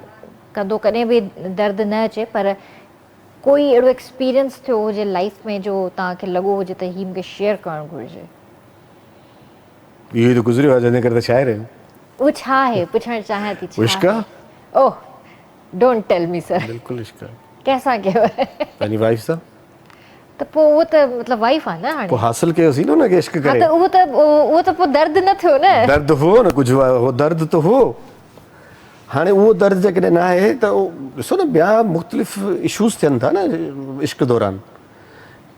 कंदो कॾहिं बि दर्द न अचे पर कोई अहिड़ो एक्सपीरियंस थियो हुजे लाइफ में जो तव्हांखे लॻो हुजे त हीउ मूंखे शेयर करणु घुरिजे? इहो त गुज़रियो आहे, जंहिं करे त शाइर आहिनि। उहो छा आहे पुछणु चाहियां थी? इश्क आहे। Oh don't tell me sir. बिल्कुलु इश्क आहे। कंहिंसां कयो? पंहिंजी वाइफ सां। त पोइ उहो त मतिलबु वाइफ आहे न हाणे। पोइ हासिल कयोसीं न हुनखे इश्क हा करे। त उहो त पोइ दर्द न थियो न। दर्द हो न, कुझु हो दर्द त हो। हाणे उहो दर्द जेकॾहिं न आहे त ॾिसो न ॿिया मुख़्तलिफ़ इशूज़ थियनि था न इश्क दौरान।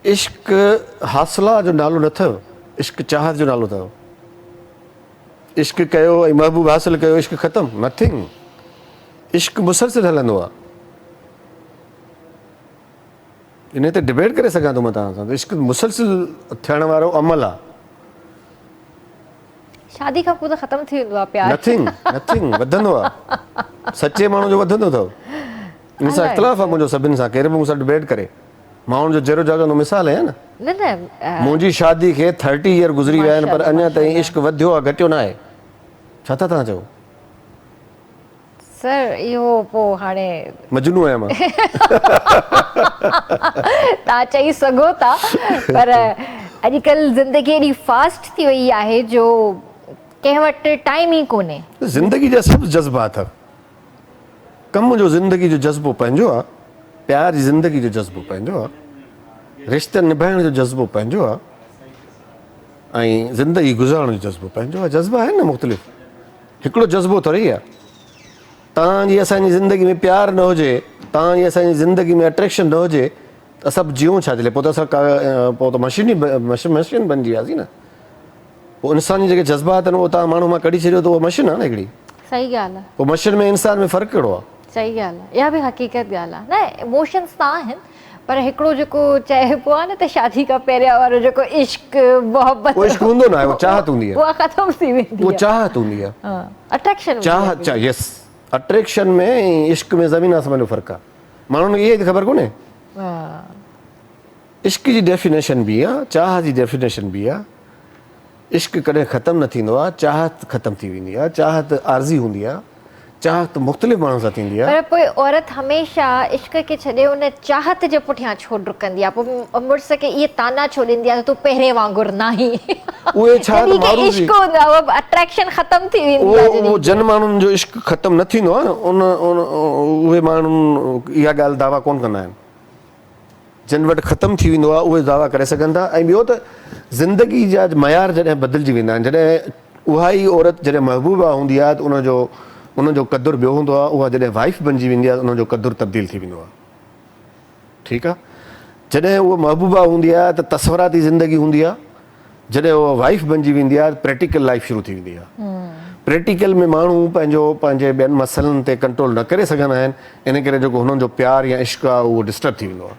इश्क हासिला जो नालो न अथव, इश्क चाहत जो नालो अथव। इश्क कयो ऐं महबूब हासिल कयो, इश्क ख़तमु, नथिंग। इश्क मुसलसिल हलंदो आहे। इन ते डिबेट करे सघां थो मां तव्हां सां त इश्क मुसलसिल थियण वारो अमल आहे। शादी खां पोइ त ख़तम थी वेंदो आहे प्यार। नथिंग वधंदो आहे। सचे माण्हू जो वधंदो अथव। इन सां इख़्तिलाफ़ आहे मुंहिंजो सभिनि सां, केर बि मूंसां डिबेट करे। माण्हुनि जो जहिड़ो जाॻंदो मिसाल आहे न। मुंहिंजी शादी खे 30 ईयर गुज़री विया आहिनि पर अञा ताईं इश्क वधियो आहे, घटियो न आहे। छा था तव्हां चओ? सर इहो पोइ हाणे मजनू आहियां मां। तव्हां चई सघो था पर अॼुकल्ह ज़िंदगी एॾी फास्ट थी वई आहे जो कंहिं वटि टाइम ई कोन्हे। ज़िंदगी जा सभु जज़्बा अथव। कम जो ज़िंदगी जो जज़्बो पंहिंजो आहे, प्यार जी ज़िंदगी जो जज़्बो पंहिंजो आहे, रिश्ते निभाइण जो जज़्बो पंहिंजो आहे ऐं ज़िंदगी गुज़ारण जो जज़्बो पंहिंजो आहे। जज़्बा आहिनि न मुख़्तलिफ़। हिकिड़ो जज़्बो थोरी आहे। तव्हांजी असांजी ज़िंदगी में प्यार न हुजे, तव्हांजी असांजी ज़िंदगी में अट्रैक्शन न हुजे त सभु जियूं छा जे? पोइ त असां पोइ त मशीन बणिजी वियासीं न। पोइ इंसानी जेके जज़्बात आहिनि उहो तव्हां माण्हू मां कढी छॾियो त उहा मशीन आहे न हिकिड़ी। सही ॻाल्हि आहे। पोइ मशीन में इंसान में फ़र्क़ु कहिड़ो आहे? सही ॻाल्हि आहे। इहा बि हक़ीक़त ॻाल्हि आहे न। इमोशन्स त आहिनि पर हिकिड़ो जेको चइबो आहे न त शादी खां पहिरियां वारो जेको इश्क मोहबत उहो इश्क हूंदो न आहे, उहा चाहत हूंदी आहे। उहा ख़तम थी वेंदी आहे। उहा चाहत हूंदी आहे। अट्रैक्शन चाहत यस। अट्रैक्शन में ऐं इश्क में ज़मीन आसमान जो फ़र्क़ु आहे। माण्हुनि खे इहा त ख़बर कोन्हे। इश्क जी डेफिनेशन बि आहे, चाहत जी डेफिनेशन बि आहे। इश्क कॾहिं ख़तमु न थींदो आहे, चाहत ख़तमु थी वेंदी आहे। चाहत आर्ज़ी हूंदी आहे, चाहत मुख़्तलिफ़ माण्हुनि सां थींदी आहे। पर पोइ औरत हमेशह इश्क खे छॾे उन चाहत जे पुठियां छो डुकंदी आहे? पोइ मुड़ुस खे इहे ताना छो ॾींदी आहे त तूं पहिरें वांगुरु न आहीं? उहे छा इश्क हूंदो आहे, अट्रैक्शन ख़तम थी वेंदी आहे। उहो जिन माण्हुनि जो इश्क ख़तमु न थींदो आहे न उहे माण्हू इहा ॻाल्हि दावा कोन कंदा आहिनि। जिन वटि ख़तमु थी वेंदो आहे उहे दावा करे सघनि था। ऐं ॿियो त ज़िंदगी जा मयार जॾहिं बदिलजी वेंदा आहिनि, जॾहिं उहा ई औरत जॾहिं महबूबा हूंदी आहे त उनजो क़दुरु ॿियो हूंदो आहे। उहा जॾहिं वाइफ बणिजी वेंदी आहे त उनजो क़दुरु तब्दील थी वेंदो आहे। ठीकु आहे। जॾहिं उहा महबूबा हूंदी आहे त तस्वराती ज़िंदगी हूंदी आहे। जॾहिं उहा वाइफ बणिजी वेंदी आहे त प्रैक्टिकल लाइफ शुरू थी वेंदी आहे। प्रैक्टिकल में माण्हू पंहिंजे ॿियनि मसइलनि ते कंट्रोल न करे सघंदा आहिनि। इन करे जेको हुननि जो प्यार या इश्क आहे उहो डिस्टर्ब थी वेंदो आहे।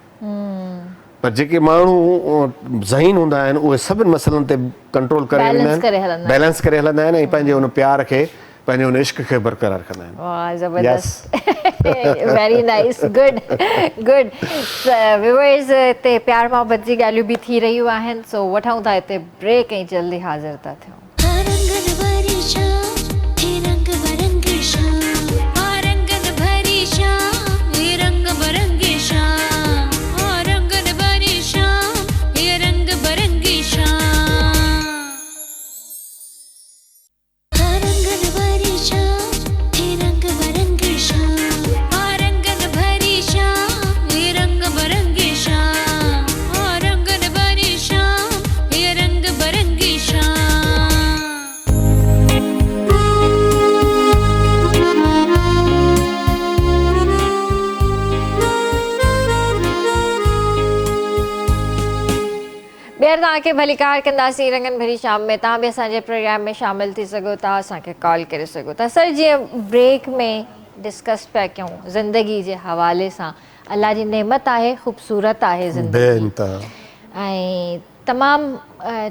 पर जेके माण्हू ज़हीन हूंदा आहिनि उहे सभिनि मसइलनि ते कंट्रोल करे बैलेंस करे हलंदा आहिनि ऐं पंहिंजे हुन प्यार खे, पंहिंजे हुन इश्क खे बरक़रार कंदा आहिनि। वाह ज़बरदस्त। Very nice, good good. Viewers हिते प्यार मोहब्बत जी ॻाल्हियूं बि थी रहियूं आहिनि। सो वठूं था हिते ब्रेक ऐं जल्दी हाज़िर था थियूं। ॿीहर तव्हांखे भलीकार कंदासीं रंगनि भरी शाम में। तव्हां बि असांजे प्रोग्राम में शामिल थी सघो था, असांखे कॉल करे सघो था। सर जीअं ब्रेक में डिस्कस पिया कयूं ज़िंदगी जे हवाले सां, अलाह जी नेमत आहे, ख़ूबसूरत आहे ज़िंदगी ऐं तमामु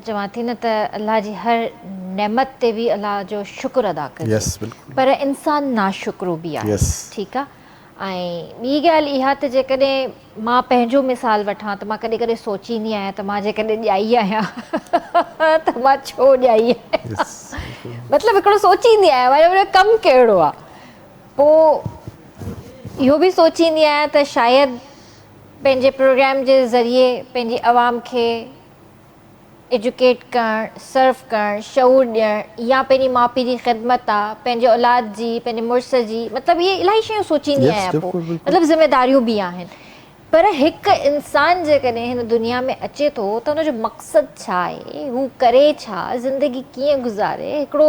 चवां थी न त अलाह जी हर नेमत ते बि अलाह जो शुक्र अदा कजे। पर इंसानु नाशुक्रो बि आहे। ठीकु आहे। ऐं ॿी ॻाल्हि इहा त जेकॾहिं मां पंहिंजो मिसाल वठां त मां कॾहिं कॾहिं सोचींदी आहियां त मां जेकॾहिं ॼाई आहियां त मां छो ॼाई आहियां। मतिलबु हिकिड़ो सोचींदी आहियां वरी कमु कहिड़ो आहे, पोइ इहो बि सोचींदी आहियां त शायदि पंहिंजे प्रोग्राम जे ज़रिए पंहिंजी आवाम खे एजुकेट करणु, सर्व करणु, शऊर ॾियणु, या पंहिंजी माउ पीउ जी ख़िदमत आहे, पंहिंजे औलाद जी, पंहिंजे मुड़ुस जी, मतिलबु इहे इलाही शयूं सोचींदी आहियां, पोइ मतिलबु ज़िमेदारियूं बि आहिनि। पर हिकु इंसानु जेकॾहिं हिन दुनिया में अचे थो त हुनजो मक़सदु छा आहे, हू करे छा, ज़िंदगी कीअं गुज़ारे, हिकिड़ो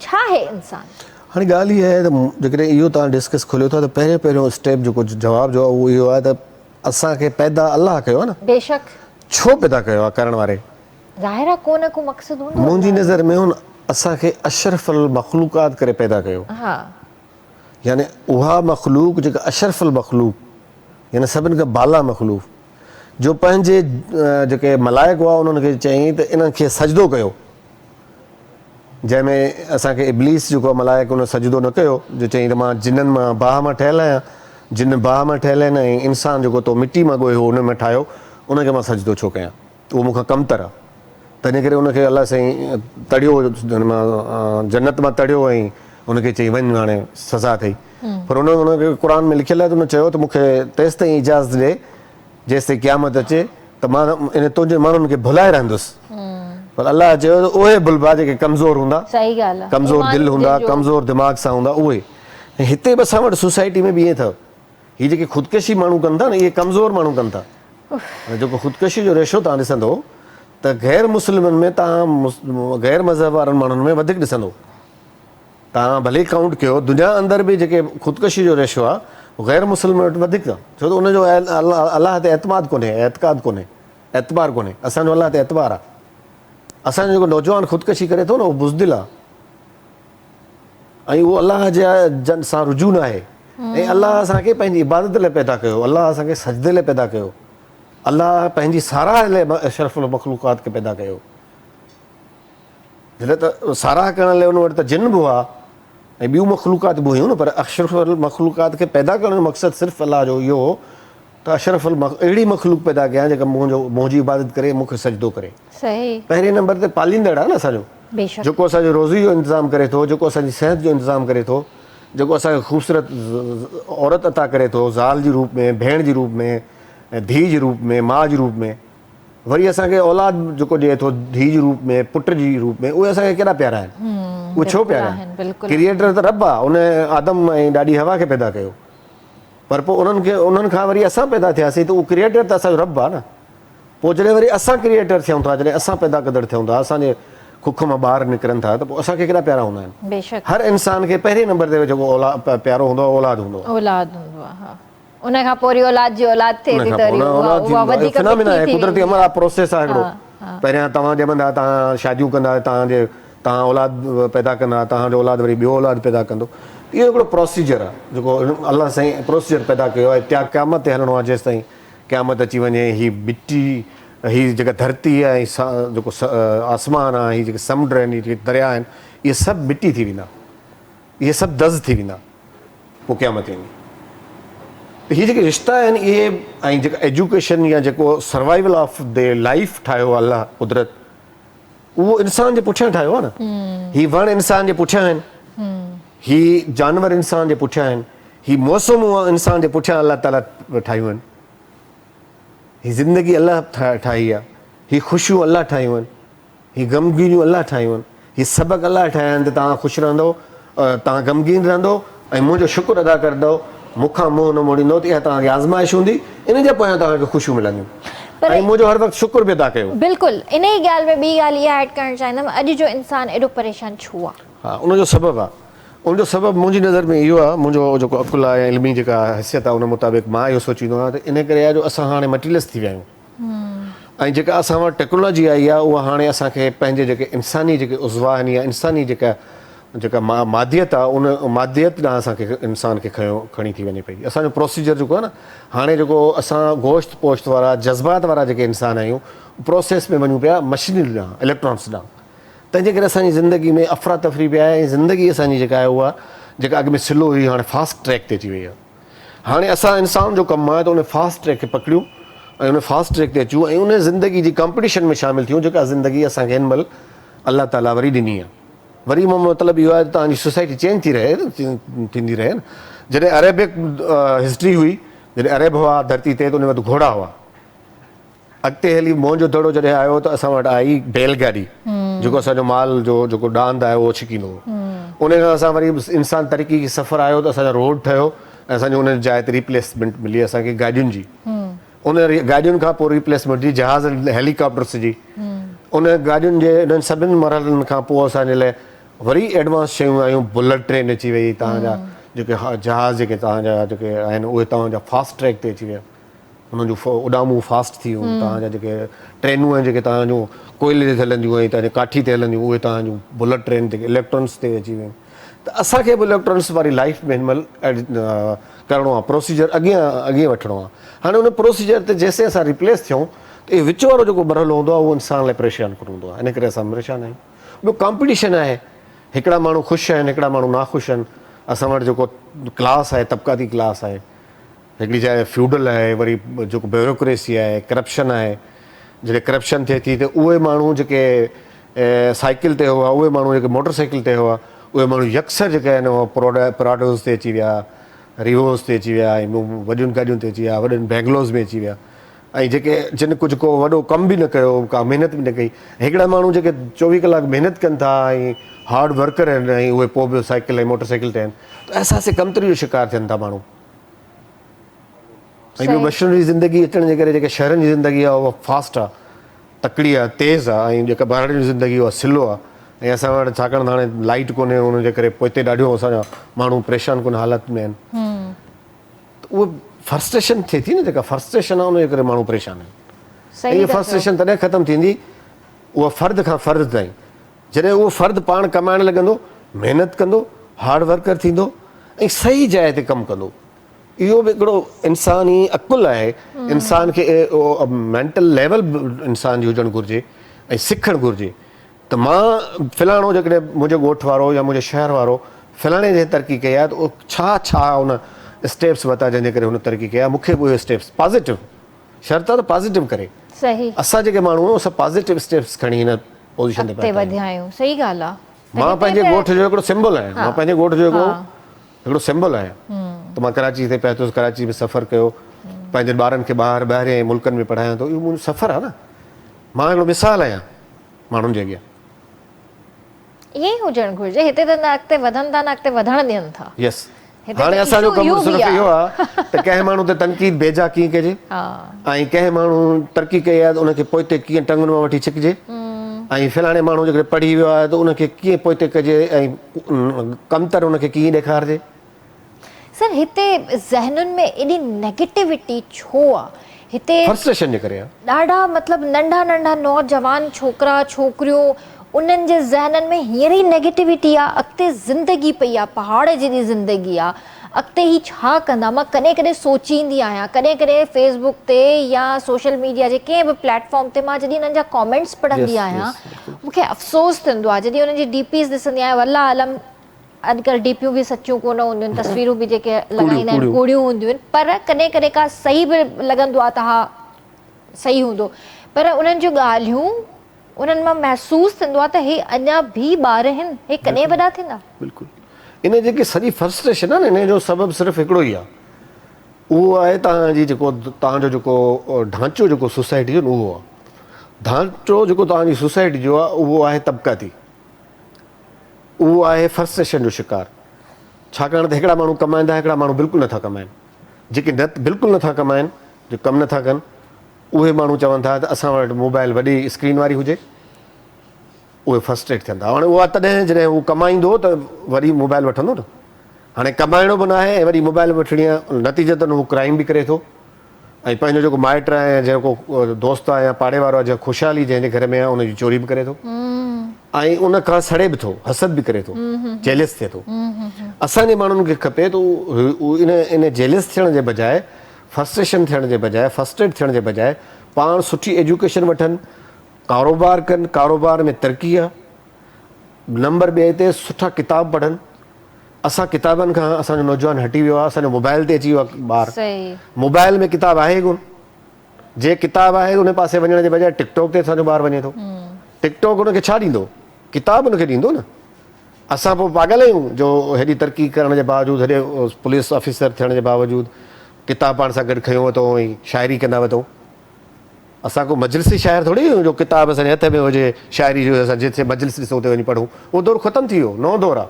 छा आहे इंसानु? हाणे ॻाल्हि इहा आहे त जेकॾहिं इहो तव्हां डिस्कस खोलियो था त पहिरियों स्टेप जेको जवाबु जो आहे उहो इहो आहे त असांखे पैदा अलाह कयो आहे न, बेशक छो पैदा कयो आहे करण वारे? ज़ाहिर आहे को न को मक़सदु हूंदो। मुंहिंजी नज़र में हुन असांखे अशरफुल मख़लूक़ात करे पैदा कयो, हा, यानी उहा मख़लूक जेका अशरफुल मख़लूक यानी सभिनि खां बाला मख़लूक जो पंहिंजे जेके मलाइक हुआ उन्हनि खे चयईं त इन्हनि खे सजदो कयो, जंहिंमें असांखे इब्लीस जेको आहे मलाइक उन सजदो न कयो, जो चयईं त मां जिननि मां बाह मां ठहियलु आहियां, जिन बाह मां ठहियलु आहिनि ऐं इंसानु जेको तो मिटी मां ॻोयो हुन में ठाहियो, उनखे मां सजदो छो कयां, उहो मूंखां कमतर आहे। तंहिंजे करे उनखे अलाह साईं तड़ियो, जन्नत मां तड़ियो ऐं उनखे चई वञ हाणे सज़ा अथई। पर उनखे क़ुर में लिखियलु आहे त उन चयो त मूंखे तेसि ताईं इजाज़त ॾे जेसि ताईं क़यामत अचे त मां इन तुंहिंजे माण्हुनि खे भुलाए रहंदुसि। पर अलाह चयो त उहे भुलबा जेके कमज़ोर हूंदा, सही ॻाल्हि आहे, कमज़ोर दिलि हूंदा, कमज़ोर दिमाग़ सां हूंदा उहे। ऐं हिते बि असां वटि सोसाइटी में बि ईअं अथव, हीअ जेके ख़ुदकशी माण्हू कनि था न, इहे कमज़ोर माण्हू कनि था। जेको ख़ुदकशी जो रेशो तव्हां ॾिसंदो त गैर मुस्लिमनि में तव्हां गैर मज़हब वारनि माण्हुनि में वधीक ॾिसंदो, तव्हां भले काउंट कयो दुनिया अंदरि बि जेके ख़ुदकशी जो रेशो आहे उहो गैर मुस्लिम वटि वधीक आहे, छो त उनजो अलाह ते एतमाद कोन्हे, एतक़ाद कोन्हे, एतबार कोन्हे। असांजो अलाह ते एतबार आहे। असांजो जेको नौजवान ख़ुदकशी करे थो न उहो बुज़दिल आहे ऐं उहो अलाह जे सां रुजू न आहे। ऐं अलाह असांखे पंहिंजी इबादत लाइ पैदा कयो, अलाह असांखे सजदे लाइ पैदा कयो, अलाह पंहिंजी साराह लाइ अशरफुल मख़लूक़ात खे पैदा कयो। जॾहिं त साराह करण लाइ उन वटि त जिन बि हुआ ऐं ॿियूं मख़लूक़ात बि हुयूं न, पर अशरफुल मख़लूक़ात खे पैदा करण जो मक़सदु सिर्फ़ु अलाह जो इहो हो त अशरफुल अहिड़ी मख़लूक पैदा कयां जेका मुंहिंजी इबादत करे, मूंखे सजदो करे। सही, पहिरें नंबर ते पालींदड़ आहे न असांजो, बेशक, जेको असांजो रोज़ी जो इंतज़ामु करे थो, जेको असांजी सिहत जो इंतज़ामु करे थो, जेको असांखे ख़ूबसूरत औरत अता करे थो, ज़ाल जी रूप में, भेण जी रूप में, धीउ जे रूप में, माउ जे रूप में, वरी असांखे औलाद जेको ॾिए थो धीउ जे रूप में, पुट जी रूप में, उहे असांखे केॾा प्यारा आहिनि। उहे छो प्यारा आहिनि? क्रिएटर त रब आहे, उन आदम ऐं ॾाढी हवा खे पैदा कयो, पर पोइ उन्हनि खां वरी असां पैदा थियासीं त उहो क्रिएटर त असांजो रब आहे न। पोइ जॾहिं वरी असां क्रिएटर थियूं था, जॾहिं असां पैदा कंदड़ थियूं था, असांजे कुख मां ॿार निकिरनि था, त पोइ असांखे केॾा प्यारा हूंदा आहिनि। बेशक, हर इंसान खे पहिरें नंबर ते जेको प्यारो हूंदो आहे औलाद हूंदो आहे। औलाद हूंदो आहे, हा। उन खां पोइ औलाद जी औलाद थिए थी त उहा वधीक फिनोमिना आहे, कुदरती अमल आहे, प्रोसेस आहे हिकिड़ो। पहिरियां तव्हां ॼमंदा, तव्हां शादियूं कंदा, तव्हां औलाद पैदा कंदा, तव्हांजो औलाद वरी ॿियो औलाद पैदा कंदो। इहो हिकिड़ो प्रोसीजर आहे जेको अलाह साईं प्रोसीजर पैदा कयो आहे। त्या क़यामत ते हलणो आहे, जेसि ताईं क़यामत अची वञे। हीअ मिटी, हीअ जेका धरती आहे, जेको आसमान आहे, हीअ जेके समुंड आहिनि, जेके दरिया आहिनि, इहे सभु मिटी थी वेंदा, इहे सभु दज़ थी वेंदा पोइ क़यामत ईंदी। हीअ जेके रिश्ता आहिनि इहे, ऐं जेका एजुकेशन या जेको सर्वाइवल ऑफ द लाइफ ठाहियो आहे अलाह कुदरत, उहो इंसान जे पुठियां ठाहियो आहे न। हीअ वण इंसान जे पुठियां आहिनि, हीअ जानवर इंसान जे पुठियां आहिनि, हीअ मौसमूं इंसान जे पुठियां अलाह ताला ठाहियूं आहिनि, हीअ ज़िंदगी अलाह ठाही आहे, हीअ ख़ुशियूं अलाह ठाहियूं आहिनि, हीअ ग़मगीनियूं अलाह ठाहियूं आहिनि, हीअ सबक़ अलाह ठाहिया आहिनि त तव्हां ख़ुशि रहंदो, तव्हां ग़मगीन रहंदो ऐं मुंहिंजो शुक्र अदा कंदो, मूंखां मुंहुं न मोड़ींदो, त इहा तव्हांखे आज़माइश हूंदी, इन जे पोयां तव्हांखे ख़ुशियूं मिलंदियूं ऐं मुंहिंजो हर वक़्तु शुक्र बि अदा कयो। बिल्कुलु, इन ई ॻाल्हि में ॿी ॻाल्हि इहा ऐड करणु चाहींदमि, अॼु जो इंसानु एॾो परेशान छो आहे? हा, उनजो सबबु आहे, उनजो सबबु मुंहिंजी नज़र में इहो आहे, मुंहिंजो जेको अकुलु आहे, इल्मी जेका हैसियत आहे, उन मुताबिक़ मां इहो सोचींदो आहियां त इन करे आहे जो असां हाणे मटीरियलिस्ट थी विया आहियूं ऐं जेका असां वटि टेक्नोलॉजी आई आहे उहा हाणे असांखे पंहिंजे जेके इंसानी जेके उज़वा आहिनि या इंसानी जेका मादियत आहे, उन मादियत ॾांहुं असांखे इंसान खे खणी थी वञे पई। असांजो प्रोसीजर जेको आहे न, हाणे जेको असां गोश्त पोश्त वारा जज़्बात वारा जेके इंसान आहियूं, प्रोसेस में वञूं पिया मशीनरी ॾांहुं, इलेक्ट्रॉनिक्स ॾांहुं। तंहिंजे करे असांजी ज़िंदगी में अफ़रा तफ़री बि आहे ऐं ज़िंदगी असांजी जेका आहे उहा जेका अॻु में स्लो हुई हाणे फास्ट ट्रैक ते अची वई आहे। हाणे असां इंसान जो कमु आहे त उन फास्ट ट्रैक खे पकड़ियूं ऐं उन फास्ट ट्रैक ते अचूं ऐं उन ज़िंदगी जी कॉम्पिटिशन में शामिलु थियूं जेका ज़िंदगी असांखे हिन महिल अलाह ताला वरी ॾिनी आहे। वरी मतिलबु इहो आहे तव्हांजी सोसाइटी चेंज थींदी रहे न। जॾहिं अरेबिक हिस्ट्री हुई, जॾहिं अरेब हुआ धरती ते, त उन वटि घोड़ा हुआ। अॻिते हली मोहन जो दड़ो जॾहिं आयो त असां वटि आई बैलगाॾी, जेको असांजो माल जो जेको डांद आहे उहो छिकींदो हो। उन खां असां वरी इंसान तरक़ी सफ़र आयो त असांजो रोड ठहियो ऐं असांजो उन जाइ ते रिप्लेसमेंट मिली असांखे गाॾियुनि जी। उन गाॾियुनि खां पोइ रिप्लेसमेंट जी जहाज़ हेलीकॉप्टर्स जी। उन गाॾियुनि जे इन्हनि सभिनी मरहलनि खां पोइ असांजे लाइ वरी एडवांस शयूं आयूं। बुलेट ट्रेन अची वई, तव्हांजा जेके जहाज़ जेके तव्हांजा जेके आहिनि उहे तव्हांजा फास्ट ट्रैक ते अची विया, उन्हनि जूं उॾामूं फास्ट थी वियूं। तव्हांजा जेके ट्रेनूं आहिनि जेके तव्हांजूं कोयले ते हलंदियूं ऐं तव्हांजे काठी ते हलंदियूं, उहे तव्हांजूं बुलेट ट्रेन ते इलेक्ट्रॉन्स ते अची वियूं। त असांखे बि इलेक्ट्रॉनिक्स वारी लाइफ में हिन महिल करिणो आहे, प्रोसीजर अॻियां वठिणो आहे। हाणे उन प्रोसीजर ते जेसिताईं असां रिप्लेस थियूं त इहो विच वारो जेको मरहलो हूंदो आहे उहो इंसान लाइ परेशान कंदो आहे। इन करे असां परेशान आहियूं। ॿियो कॉम्पिटिशन आहे, हिकिड़ा माण्हू ख़ुशि आहिनि, हिकिड़ा माण्हू नाख़ुशि आहिनि। असां वटि जेको क्लास आहे, तबक़ाती क्लास आहे, हिकिड़ी जाइ फ्यूडल आहे, वरी जेको ब्यूरोक्रेसी आहे, करप्शन आहे। जॾहिं करप्शन थिए थी त उहे माण्हू जेके साइकिल ते हुआ, उहे माण्हू जेके मोटर साइकिल ते हुआ, उहे माण्हू यकसर जेके आहिनि उहे प्राडोस ते अची विया, रिवोस ते अची विया, ऐं वॾियुनि गाॾियुनि ते अची विया, वॾनि बैंगलोर्स में अची विया। ऐं जेके जिन कुझु को वॾो कमु बि न कयो, का महिनत बि न कई। हिकिड़ा माण्हू जेके 24 कलाक महिनत कनि था ऐं हार्ड वर्कर आहिनि, ऐं उहे पोइ बि साइकिल ऐं मोटर साइकिल ते आहिनि, त अहसासे कमतरी जो शिकार थियनि था माण्हू। ऐं ॿियो मशीनरी ज़िंदगी अचण जे करे जेके शहरनि जी ज़िंदगी आहे उहा फास्ट आहे, तकड़ी आहे, तेज़ आहे, ऐं जेका ॿाहिरि जी ज़िंदगी उहा स्लो आहे। ऐं असां वटि छाकाणि त हाणे लाइट कोन्हे, उनजे करे पोइ हिते ॾाढो असांजा माण्हू परेशान कोन हालत में आहिनि। त उहो फ्रस्ट्रेशन थिए थी न, जेका फ्रस्ट्रेशन आहे उनजे करे माण्हू परेशान आहिनि। ऐं इहा फ्रस्ट्रेशन तॾहिं ख़तमु थींदी उहा फ़र्द खां फ़र्द ताईं। जॾहिं उहो फ़र्द पाण कमाइण लॻंदो, महिनत कंदो, हार्ड वर्कर थींदो ऐं सही जाइ ते कमु कंदो। इहो बि हिकिड़ो इंसानी अकुलु आहे। इंसान खे मेंटल लेवल इंसान जी हुजणु घुरिजे ऐं सिखणु घुरिजे त मां फलाणो जेकॾहिं मुंहिंजो ॻोठ वारो या मुंहिंजे शहर वारो फलाणे जे तरक़ी कई आहे त उहो छा उन स्टेप्स वरिता जंहिंजे करे हुन तरक़ी कई आहे। मूंखे बि उहे स्टेप्स पॉज़िटिव, शर्त आहे त पॉज़िटिव करे। सही, असां जेके माण्हू आहियूं असां पॉज़िटिव स्टेप्स खणी हिन पोज़ीशन ते वधिया आहियूं। सही ॻाल्हि आहे। मां पंहिंजे ॻोठ जो हिकिड़ो सिंबल आहियां। मां पंहिंजे ॻोठ जो हिकिड़ो सिंबल आहियां। त मां कराची ते पहुतुसि, कराची में सफ़र कयो, पंहिंजे ॿारनि खे ॿाहिरि मुल्कनि में पढ़ायां थो। इहो मुंहिंजो सफ़र आहे न। मां हिकिड़ो मिसाल आहियां माण्हुनि जे अॻियां। ईअं ई हुजणु घुरिजे। हिते त न अॻिते वधनि था, न अॻिते वधणु ॾियनि था। यस, हाणे असांजो कमु सिर्फ़ु इहो आहे त कंहिं माण्हू ते तनक़ीद बेजा कीअं कजे, ऐं कंहिं माण्हू तरक़ी कई आहे त उनखे पोइते कीअं टंगुनि मां वठी छिकिजे, ऐं फलाणे माण्हू जेकॾहिं पढ़ी वियो आहे त उनखे कीअं पोइते कजे ऐं कमतर उनखे कीअं ॾेखारिजे। सर, हिते ज़हनुनि में एॾी नेगेटिविटी छो आहे? हिते फ्रस्ट्रेशन जे करे आहे। ॾाढा मतिलबु नंढा नंढा नौजवान छोकिरा छोकिरियूं, उन्हनि जे ज़हननि में हींअर ई नेगेटिविटी आहे। अॻिते ज़िंदगी पई आहे, पहाड़ जी ज़िंदगी आहे, अॻिते ही छा कंदा? मां कॾहिं कॾहिं सोचींदी आहियां, कॾहिं कॾहिं फेसबुक ते या सोशल मीडिया जे कंहिं बि प्लेटफॉर्म ते मां जॾहिं हुननि जा कॉमेंट्स पढ़ंदी आहियां, मूंखे अफ़सोस थींदो आहे। जॾहिं हुननि जी DPs ॾिसंदी आहियां, वल्ला आलम अॼुकल्ह DPयूं बि सचियूं कोन हूंदियूं आहिनि, तस्वीरूं बि जेके लॻाईंदा आहिनि कूड़ियूं हूंदियूं आहिनि, पर कॾहिं कॾहिं का सही बि लॻंदो आहे त हा सही हूंदो, पर उन्हनि जूं ॻाल्हियूं उन्हनि मां महसूसु थींदो आहे त हे अञा बि ॿार आहिनि, हे कॾहिं वॾा थींदा। बिल्कुलु। इन जेकी सॼी फ्रस्ट्रेशन आहे न, इन जो सबबु सिर्फ़ु हिकिड़ो ई आहे। उहो आहे तव्हांजो जेको ढांचो जेको सोसाइटी जो उहो आहे। ढांचो जेको तव्हांजी सोसाइटी जो आहे उहो आहे तबक़ाती, उहो आहे फ्रस्ट्रेशन जो शिकार। छाकाणि त हिकिड़ा माण्हू कमाईंदा, हिकिड़ा माण्हू बिल्कुलु नथा कमाइनि। जेके बिल्कुलु नथा कमाइनि, जो कमु नथा कनि, उहे माण्हू चवनि था त असां वटि मोबाइल वॾी स्क्रीन वारी हुजे, उहे फ्रस्ट्रेट थियनि था। हाणे उहा तॾहिं जॾहिं उहो कमाईंदो त वरी मोबाइल वठंदो न। हाणे कमाइणो बि न आहे ऐं वरी मोबाइल वठणी आहे, नतीजतन उहो क्राइम बि करे थो, ऐं पंहिंजो जेको माइट आहे, जेको दोस्त आहे या पाड़े वारो आहे, जेको ख़ुशहाली जंहिंजे घर में आहे, उनजी चोरी बि करे थो, ऐं उन खां सड़े बि थो, हसद बि करे थो, जेलस थिए थो। असांजे माण्हुनि खे खपे त इन जेलस थियण जे बजाए, फ्रस्ट्रेशन थियण जे बजाए, फ्रस्ट्रेट थियण जे बजाए पाण सुठी एजुकेशन वठनि, कारोबार कनि, कारोबार में तरक़ी आहे। नंबर ॿिए ते सुठा किताब पढ़नि। असां किताबनि खां असांजो नौजवान हटी वियो आहे, असांजो मोबाइल ते अची वियो आहे ॿार। मोबाइल में किताब आहे कोन, जे किताब आहे उन पासे वञण जे बजाए टिकटॉक ते असांजो ॿार वञे थो। टिकटॉक उनखे छा ॾींदो? किताब उनखे ॾींदो न। असां पोइ पागल आहियूं जो हेॾी तरक़ी करण जे बावजूदि हेॾे पुलिस ऑफिसर थियण जे बावजूदि किताब पाण सां गॾु खयो वरितो ऐं शाइरी कंदा वरितो। असां को मजलिसी शाइर थोरी आहियूं जो किताब असांजे हथ में हुजे शाइरी जो असां जिथे मजलिस ॾिसूं उते वञी पढ़ूं। उहो दौरु ख़तमु थी वियो, नओं दौरु आहे।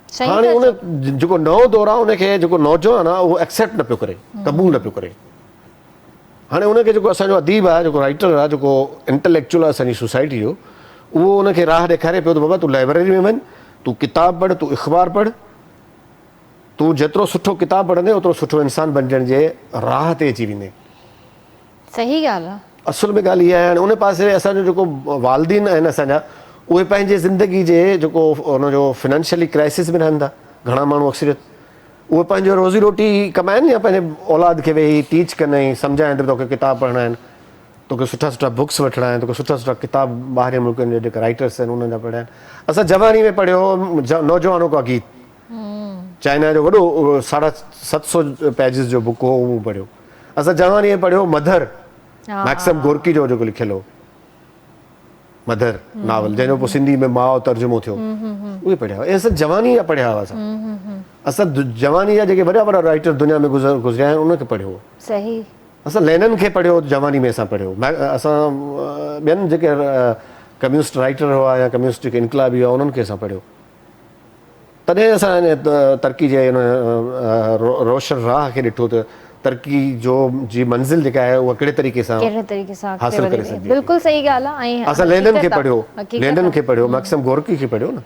सही हाणे था उन चओ। जेको नओं दौरु आहे उनखे जेको नौजवान आहे उहो एक्सेप्ट न पियो करे, क़बूल न पियो करे। हाणे उनखे जेको असांजो अदीब आहे, जेको राइटर आहे, जेको इंटेलेक्चुअल आहे असांजी सोसाइटी जो, उहो उनखे राह ॾेखारे पियो त बाबा तूं लाइब्रेरी में वञु, तूं किताब पढ़, तूं अख़बार पढ़, तूं जेतिरो सुठो किताब पढ़ंदे ओतिरो सुठो इंसान बणिजण जे राह ते अची वेंदे। सही ॻाल्हि आहे। असुल में ॻाल्हि इहा आहे। हाणे उन पासे असांजो जेको वालदीन आहिनि असांजा, उहे पंहिंजे ज़िंदगी जे जेको हुनजो फिनेंशियली क्राइसिस में रहनि था। घणा माण्हू अक्सरियत उहे पंहिंजो रोज़ी रोटी कमाइनि या पंहिंजे औलाद खे वेही टीच कनि, सम्झाइनि त तोखे किताब पढ़णा आहिनि, तोखे सुठा सुठा बुक्स वठणा आहिनि, तोखे सुठा सुठा किताब ॿाहिरि मुल्कनि जा जेके राइटर्स आहिनि उन्हनि जा पढ़िया आहिनि। असां जवानी में पढ़ियो नौजवानों का गीत, चाइना जो वॾो 750 पेजिस जो बुक हो, उहो पढ़ियो। असां जवानी में पढ़ियो मदर, मैक्सम गोर्की जो जेको लिखियलु हो मदर नावल, जंहिंजो पोइ सिंधी में माउ तर्जुमो थियो, उहे पढ़िया हुआ। असां जवानी जा पढ़िया हुआ। असां जवानी जा जेके वॾा वॾा राइटर दुनिया में गुज़रिया आहिनि उनखे पढ़ियो हो। सही। असां लेनन खे पढ़ियो जवानी में, असां पढ़ियो। असां ॿियनि जेके कम्यूनिस्ट राइटर हुआ या कम्यूनिस्ट जेके इनकलाबी हुआ उन्हनि खे असां पढ़ियो। तॾहिं असां तरक़ी जे रोशन राह खे ॾिठो त तरक़ी जी मंज़िल जेका आहे उहा कहिड़े तरीक़े सां हासिल करे सघिजे। बिल्कुलु सही ॻाल्हि आहे। ऐं असां लेनन खे पढ़ियो, लेनन खे पढ़ियो, मैक्सम गोर्की खे पढ़ियो न।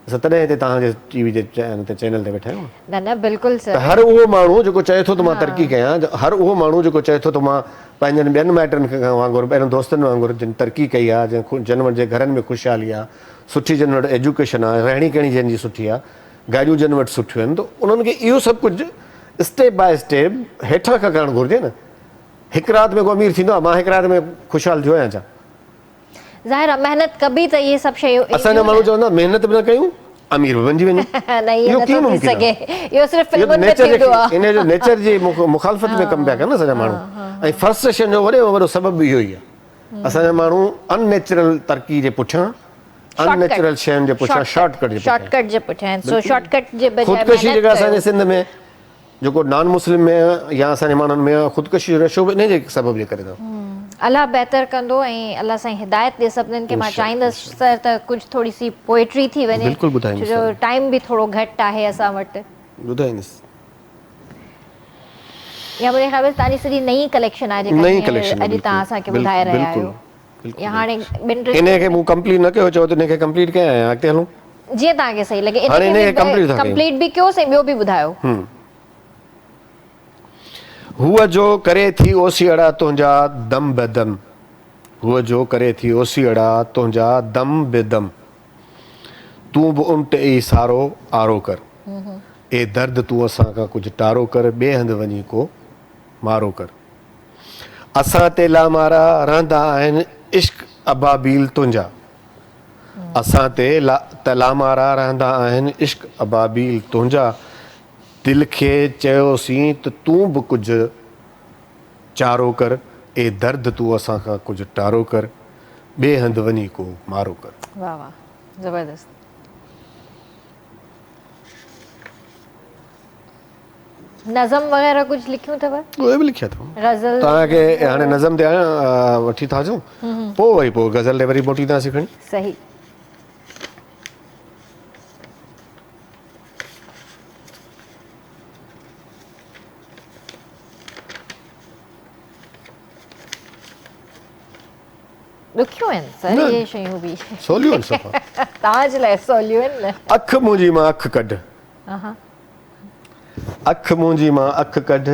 असां तॾहिं हिते तव्हांजे टीवी जे चैनल ते वेठा आहियूं न। न बिल्कुलु सही। हर उहो माण्हू जेको चए थो त मां तरक़ी कयां, हर उहो माण्हू जेको चए थो त मां पंहिंजनि ॿियनि माइटनि खां वांगुरु, ॿियनि दोस्तनि वांगुरु जिन तरक़ी कई आहे, जिन वटि जे घरनि में ख़ुशहाली आहे, सुठी जिन वटि एजुकेशन आहे, रहणी कहणी जंहिंजी सुठी आहे, गाॾियूं जिन वटि सुठियूं आहिनि, त उन्हनि खे इहो सभु कुझु स्टेप बाय स्टेप हेठां खां करणु घुरिजे न। हिकु राति में को अमीर थींदो आहे? मां हिकु राति में ख़ुशहाल थियो आहियां छा? ज़ाहिर आहे महिनत कबी त इहे सभु शयूं। असांजा माण्हू चवंदा महिनत बि न कयूं अमीर बि बणिजी वञूं। इहो कीअं थी सघे? इहो सिर्फ़ फिल्मुनि में थींदो आहे। इन जो नेचर जी मुखालफ़त में कमु पिया कनि असांजा माण्हू। ऐं फ्रस्ट्रेशन जो वॾे में वॾो सबबु इहो ई आहे। असांजा माण्हू अननेचुरल तरक़ी जे पुठियां, अननेचुरल शयुनि जे पुठियां, शॉर्टकट जे पुठियां। सो शॉर्टकट जे बजाय ख़ुदकशी जेका असांजे सिंध में जेको नॉन मुस्लिम में या असांजे माण्हुनि में ख़ुदकशी जो रशो बि इन जे सबबु जे करे अथव। अलाह बहितर कंदो ऐं अलाह साईं हिदायत ॾे सभिनीनि खे। मां चाहींदसि त कुझु थोरी सी पोएट्री थी वञे। बिल्कुलु ॿुधाईंदुसि। जो टाइम बि थोरो घटि आहे असां वटि। ॿुधाईंदुसि। या मुंहिंजे ख़्याल में तव्हांजी सॼी नई कलेक्शन आहे जेका अॼु तव्हां असांखे ॿुधाए रहिया आहियो। या हाणे इनखे मूं कंप्लीट न कयो, चओ त इनखे कंप्लीट कयां ऐं अॻिते हलूं जीअं तव्हांखे सही लॻे। इनखे कंप्लीट बि कयोसीं, ॿियो बि ॿुधायो। हुअ जो करे थी ओसियड़ा तुंहिंजा दम बेदम, हुअ जो करे थी ओसियड़ा तुंहिंजा दम बेदम, तूं बि उन ते ई सारो आरो कर, ए दर्द तूं असां खां कुझु टारो कर, ॿिए हंधि वञी को मारो कर। असां ते लामारा रहंदा आहिनि इश्क अबाबील तुंहिंजा, असां ते लामारा रहंदा आहिनि इश्क अबाबील तुंहिंजा, दिलि खे चयोसीं त तूं बि कुझु चारो कर, ए दर्द तूं असां खां कुझु टारो कर, ॿिए हंधि वञी को मारो कर। वाह वाह, ज़बरदस्त। नज़म वग़ैरह कुझु लिखियूं अथव? उहे बि लिखिया अथव। गज़ल तव्हांखे हाणे नज़म ते वठी था अचूं, पोइ वरी पोइ गज़ल ते वरी मोटी था सिखणी। सही। ॾुखियूं आहिनि सर इहे शयूं बि। सवलियूं आहिनि सफ़ा। तव्हांजे लाइ सवलियूं आहिनि न। अखि मुंहिंजी मां अखि कढ, अखि मुंहिंजी मां अखि कढ,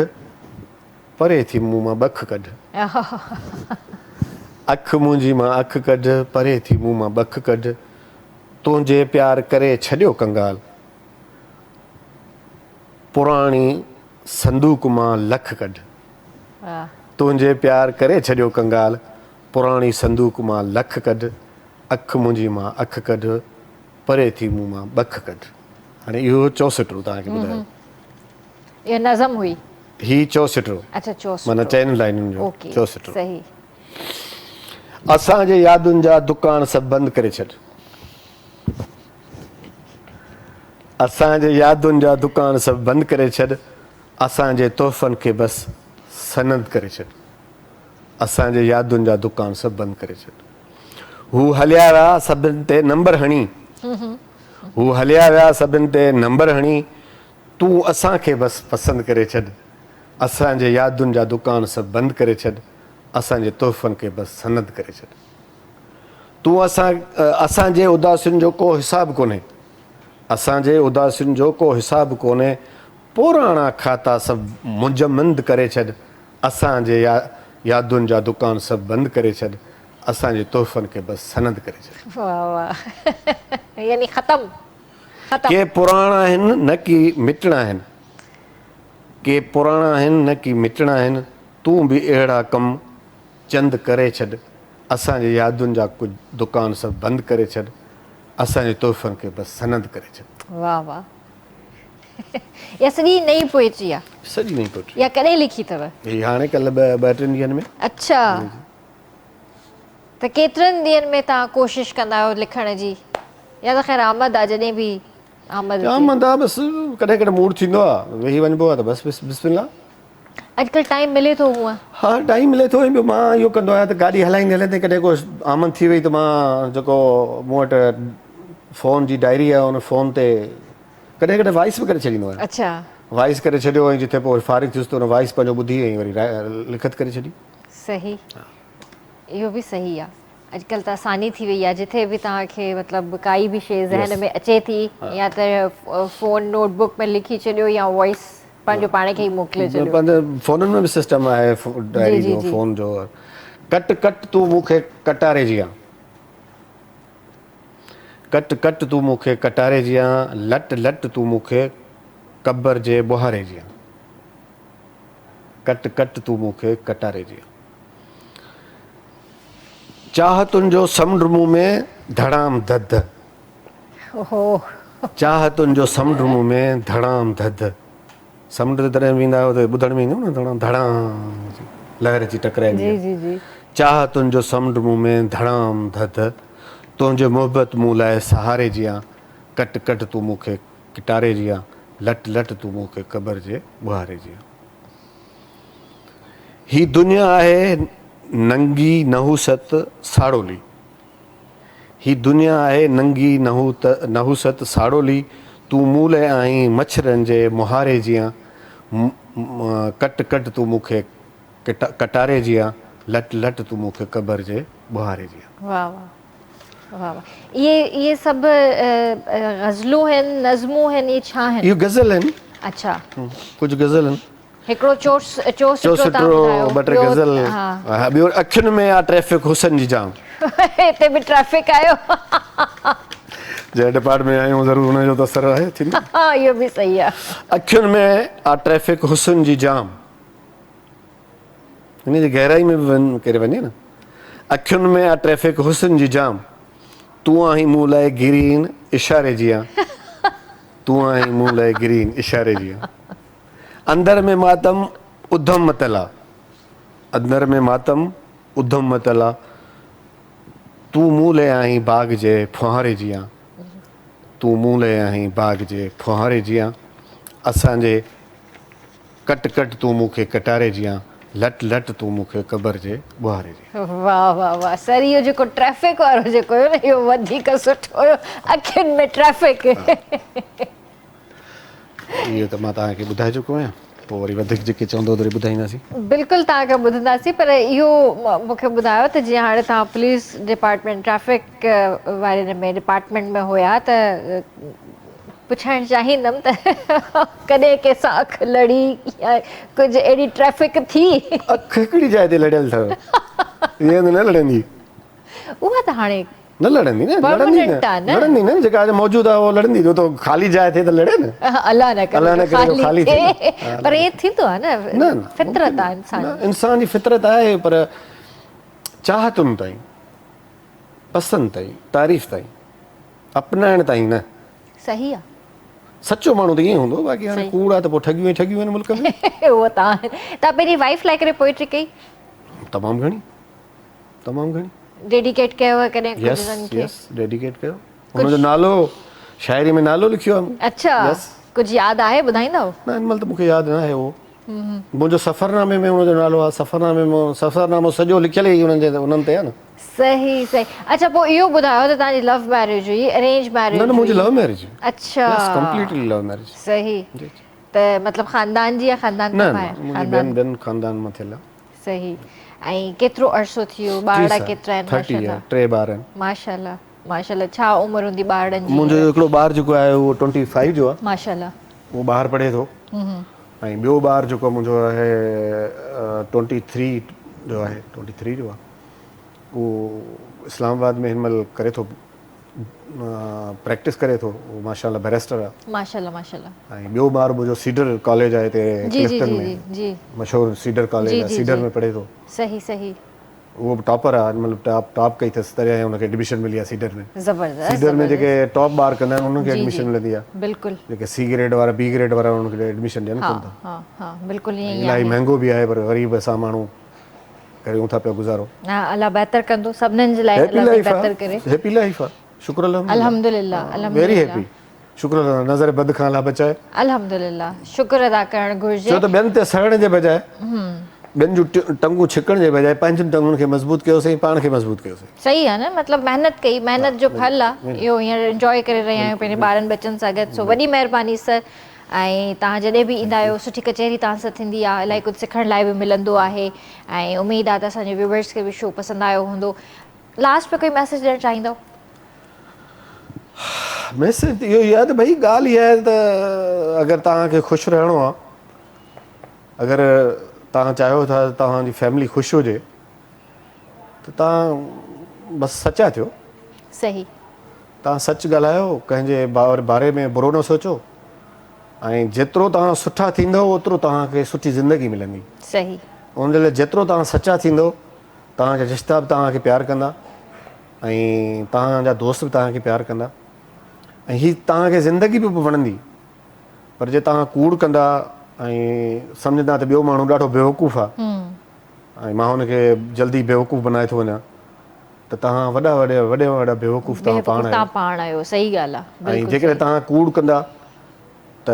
परे थी मूं मां बख कढ, अखि मुंहिंजी मां अखि कढ, परे थी मूं मां बख कढ, तुंहिंजे प्यार करे छॾियो कंगाल, पुराणी संदूक मां लख कढ, तुंहिंजे प्यार करे छॾियो कंगाल, पुराणी संदूक मां लख कढ, अखि मुंहिंजी मां अखि कढ, परे थी मूं मां बख कढ। हाणे इहो चौसठिरो तव्हांखे ॿुधायो। इहा नज़म हुई। ही चौसठिरो। अच्छा चौसठिरो। माना चइनि लाइनुनि जो चौसठिरो। सही। असांजे यादुनि जा दुकान सभु बंदि करे छॾ, असांजे यादुनि जा दुकान सभु बंदि करे छॾ, असांजे तोहफ़नि खे बसि सनद करे छॾ। असांजे यादुनि जा दुकान सभु बंदि करे छॾ। हू हलिया विया सभिनि ते नंबर हणी, हू हलिया विया सभिनि ते नंबर हणी, तूं असांखे बसि पसंदि करे छॾ। असांजे यादुनि जा दुकान सभु बंदि करे छॾ, असांजे तोहफ़नि खे बसि सनद करे छॾ। तूं असांजे उदासियुनि जो को हिसाबु कोन्हे, असांजे उदासियुनि जो को हिसाबु कोन्हे, पुराणा खाता सभु मुंजमंद करे छॾ। असांजे यादुनि जा दुकान सभु बंदि करे छॾ, असांजे तोहफ़नि खे बसि सनद करे छॾ। वाह वाह, यानी ख़तम ख़तम। के पुराणा आहिनि न की मिटणा आहिनि, के पुराणा आहिनि न की मिटणा आहिनि, तूं बि अहिड़ा कम चंद करे छॾ। असांजे यादुनि जा कुझु दुकान सभु बंदि करे छॾ, असांजे तोहफ़नि खे बसि सनद करे छॾ। वाह वाह। या सॼी नई पोएट्री आहे? सॼी नहीं पोइट्री। या कॾहिं लिखी अथव? ही हाणे कल्ह ॿ टिनि ॾींहंनि में। अच्छा, त केतिरनि ॾींहंनि में तव्हां कोशिशि कंदा आहियो लिखण जी? या त ख़ैर आमद आहे, जॾहिं बि आमद आहे बसि कॾहिं कॾहिं मूड थींदो आहे वेही वञिबो आहे त बसि बिस्मिल्लाह। अॼुकल्ह टाइम मिले थो हूअं? हा टाइम मिले थो। ॿियो मां इहो कंदो आहियां त गाॾी हलाईंदे हलाईंदे कॾहिं को आमद थी वई त मां जेको मूं वटि फ़ोन जी डायरी आहे उन फ़ोन ते कॾहिं कॾहिं वॉइस बि करे छॾींदो आहियां। अच्छा, वॉइस करे छॾियो ऐं जिथे पोइ फारिग थियुसि त हुन वॉइस पंहिंजो ॿुधी ऐं वरी लिखत करे छॾी। सही, इहो बि सही आहे। अॼुकल्ह त आसानी थी वई आहे, जिथे बि तव्हांखे मतिलबु काई बि शइ ज़हन में अचे थी, या त फ़ोन नोटबुक में लिखी छॾियो या वॉइस पंहिंजो पाण खे ई मोकिले छॾियो। पंहिंजे फ़ोननि में बि सिस्टम आहे डायरी जो, फ़ोन जो। कट कट तूं मूंखे कटारे जियां, कट कट तूं मूंखे कटारे जियां, लट लट तूं मूंखे कबर जे बुहारे जियां, कट कट तूं मूंखे कटारे जियां। चाहतुनि जो समुंड मुंहुं में धड़ाम धध, ओहो, चाहतुनि जो समुंड मुंहुं में धड़ाम धध। समुंड ते तॾहिं वेंदा आहियो त ॿुधण में ईंदो न धड़ाम धड़ाम लहर अची टकराईंदी जी आहे। जी जी। चाहतुनि जो समुंड मुंहुं में धड़ाम धध, तुंहिंजो मोहबत मूं लाइ सहारे जियां, कट कट तूं मूंखे किटारे जियां, लट लट तूं मूंखे कबर जे बुहारे जियां। ही दुनिया आहे नंगी नहुसत साड़ोली, ही दुनिया आहे नंगी नहुसत साड़ोली, तूं मूं लाइ आहीं मच्छरनि जे मुहारे जियां, कट कट तूं मूंखे कटारे जियां, लट लट तूं मूंखे कबर जे बुहारे जियां। वाह वाह वाह वाह। ये सभु ग़ज़लूं आहिनि, नज़मूं आहिनि, ये छा आहिनि? इहो गज़ल आहिनि। अच्छा, कुझु गज़ल आहिनि, हिकिड़ो चो सुठो ॿ टे गज़ल। हा, ॿियो अखियुनि में आहे ट्रैफिक हुसन जी जाम। हिते बि ट्रैफिक आयो। जंहिं डिपार्टमेंट में आहियूं ज़रूरु हुनजो त असरु आहे थींदो। हा, इहो बि सही आहे। अखियुनि में आहे ट्रैफिक हुसन जी जाम, हिन जी गहराई में बि करे वञे न। अखियुनि में आहे ट्रैफिक हुसन जी जाम, तूं आहीं मूं लाइ ग्रीन इशारे जियां, तूं आहीं मूं लाइ ग्रीन इशारे जियां। अंदर में मातम उधम मतला, अंदर में मातम उधम मतला, तूं मूं लाइ आहीं बाग़ जे फुहारे जियां, तूं मूं लाइ आहीं बाग़ जे फुहारे जियां। असांजे कट कट तूं मूंखे कटारे जियां, लट लट तूं मूंखे कबर जे बुहारे जियां। वाह वाह वाह। सर, इहो जेको ट्रैफिक वारो जेको हुयो न, इहो वधीक सुठो हुयो। अखियुनि में ट्रैफिक। इहो त मां तव्हांखे ॿुधाए चुको आहियां, पोइ वरी वधीक जेके चवंदो त वरी ॿुधाईंदासीं। बिल्कुलु तव्हांखे ॿुधंदासीं, पर इहो मूंखे ॿुधायो त जीअं हाणे तव्हां पुलिस डिपार्टमेंट ट्रैफिक वारे में डिपार्टमेंट में हुया, त पुछणु चाहींदमि त कॾहिं कंहिंसां अखि लड़ी या कुझु अहिड़ी ट्रैफिक थी? अखि हिकिड़ी जाइ ते लड़ियल अथव, ईअं त न लड़ंदी। उहा त हाणे न लड़ंदी न, परमानेंट आहे न। लड़ंदी न, जेका मौजूदु आहे उहो लड़ंदी। जो त ख़ाली जाइ थिए त लड़े न। अलाह न करे ख़ाली थिए, पर ईअं थींदो आहे न, फितरत आहे इंसान। इंसान जी फितरत आहे, पर चाहतुनि ताईं, पसंदि ताईं, तारीफ़ ताईं, अपनाइण ताईं न। सही आहे। सचो माण्हू त ईअं हूंदो, बाक़ी हाणे कूड़ आहे त पोइ ठगियूं ठगियूं आहिनि मुल्क में। उहो तव्हां पंहिंजी वाइफ लाइ करे पोइट्री कई? तमामु घणी, तमामु घणी। डेडिकेट कयो कॾहिं? यस यस, डेडिकेट कयो। हुनजो नालो शाइरी में नालो लिखियो आहे। अच्छा Yes. कुझु यादि आहे ॿुधाईंदव? न हिन महिल त मूंखे यादि न आहे उहो। मुंहिंजो सफ़रनामे में हुनजो नालो आहे। सफ़रनामो सॼो लिखियल ई उन्हनि ते आहे न। सही सही। अच्छा पोइ इहो ॿुधायो त तव्हांजी लव मैरिज हुई अरेंज मैरिज? न मुंहिंजी लव मैरिज। अच्छा कंप्लीटली लव मैरिज। सही। त मतिलबु ख़ानदान जी या ख़ानदान न खां ॿाहिरि? मुंहिंजी ॿियनि ख़ानदान मां थियल आहे। सही। ऐं केतिरो अरसो थियो? ॿार केतिरा आहिनि? 30 आहे, 3 ॿार आहिनि। माशाल्लाह माशाल्लाह। छा उमिरि हूंदी ॿारनि जी? मुंहिंजो हिकिड़ो ॿार जेको आहे उहो 25 जो आहे। माशाल्लाह। उहो ॿाहिरि पढ़े थो। ऐं ॿियो ॿार जेको मुंहिंजो आहे 23 जो आहे। 23 जो आहे। उहो इस्लामाबाद में हिन महिल करे थो, प्रैक्टिस करे थो। उहो माशाल्लाह बैरिस्टर आहे। माशाल्लाह माशाल्लाह। ऐं ॿियो ॿार मुंहिंजो सीडर कॉलेज आहे हिते जी जी क्लिफ्टन जी में, जी मशहूरु सीडर कॉलेज जी, आहे। जी, सीडर जी। में पढ़े थो। सही सही। उहो बि टॉपर आहे। मतिलबु टॉप कई अथसि तॾहिं हुनखे एडमिशन मिली आहे सीडर में। ज़बरदस्त। सीडर में जेके टॉप ॿार कंदा आहिनि उन्हनि खे एडमिशन मिलंदी आहे। बिल्कुलु। जेके सी ग्रेड वारा बी ग्रेड वारा उन्हनि खे एडमिशन ॾियनि कोन था। हाँ हाँ बिल्कुलु ईअं ई इलाही आहे। महांगो बि आहे पर ग़रीब असां माण्हू करियूं था पिया गुज़ारो। हा अल्लाह बहितर कंदो सभिनीनि जे लाइ। हैप्पी अल्लाह लाइफ बहितर आहे। करे। हैप्पी लाइफ आहे। शुक्र अल्हम्दुलिल्लाह वेरी अल्हम्दुलिल्लाह हैप्पी। शुक्र नज़र बद खां अल्लाह बचाए। अल्हम्दुलिल्लाह शुक्र अदा करणु घुरिजे। छो त ॿियनि ते सड़ण जे बजाए, ॿियनि जूं टंगूं छिकण जे बजाए पंहिंजनि टंगुनि खे मज़बूत कयोसीं, पाण खे मज़बूत कयोसीं। सही आहे न। मतिलबु महिनत कई, महिनत जो फल आहे इहो। हींअर एंजॉय करे रहिया आहियूं पंहिंजे ॿारनि बचनि सां गॾु। सो वॾी महिरबानी सर। ऐं तव्हां जॾहिं बि ईंदा आहियो सुठी कचहरी तव्हां सां थींदी आहे। इलाही कुझु सिखण लाइ बि मिलंदो आहे। ऐं उमेदु आहे त असांजे व्यूवर्स खे बि शो पसंदि आयो हूंदो। लास्ट में कोई मैसेज ॾियणु चाहींदव? मैसेज इहो ई आहे त भई ॻाल्हि इहा आहे त अगरि तव्हांखे ख़ुशि रहणो आहे, अगरि तव्हां चाहियो था त तव्हांजी फैमिली ख़ुशि हुजे त तव्हां बसि सचा थियो। सही। तव्हां सच ॻाल्हायो, कंहिंजे बारे में बुरो न सोचो। ऐं जेतिरो तव्हां सुठा थींदव ओतिरो तव्हांखे सुठी ज़िंदगी मिलंदी। सही। उन लाइ जेतिरो तव्हां सचा थींदो तव्हांजा रिश्ता बि तव्हांखे प्यारु कंदा ऐं तव्हांजा दोस्त बि तव्हांखे प्यारु कंदा ऐं हीअ तव्हांखे ज़िंदगी बि वणंदी। पर जे तव्हां कूड़ कंदा ऐं सम्झंदा त ॿियो माण्हू ॾाढो बेवकूफ़ आहे ऐं मां हुनखे जल्दी बेवकूफ़ बनाए थो वञा त तव्हां वॾा बेवकूफ़ तव्हां पाण आहियो। सही ॻाल्हि आहे। ऐं जेकॾहिं तव्हां कूड़ कंदा त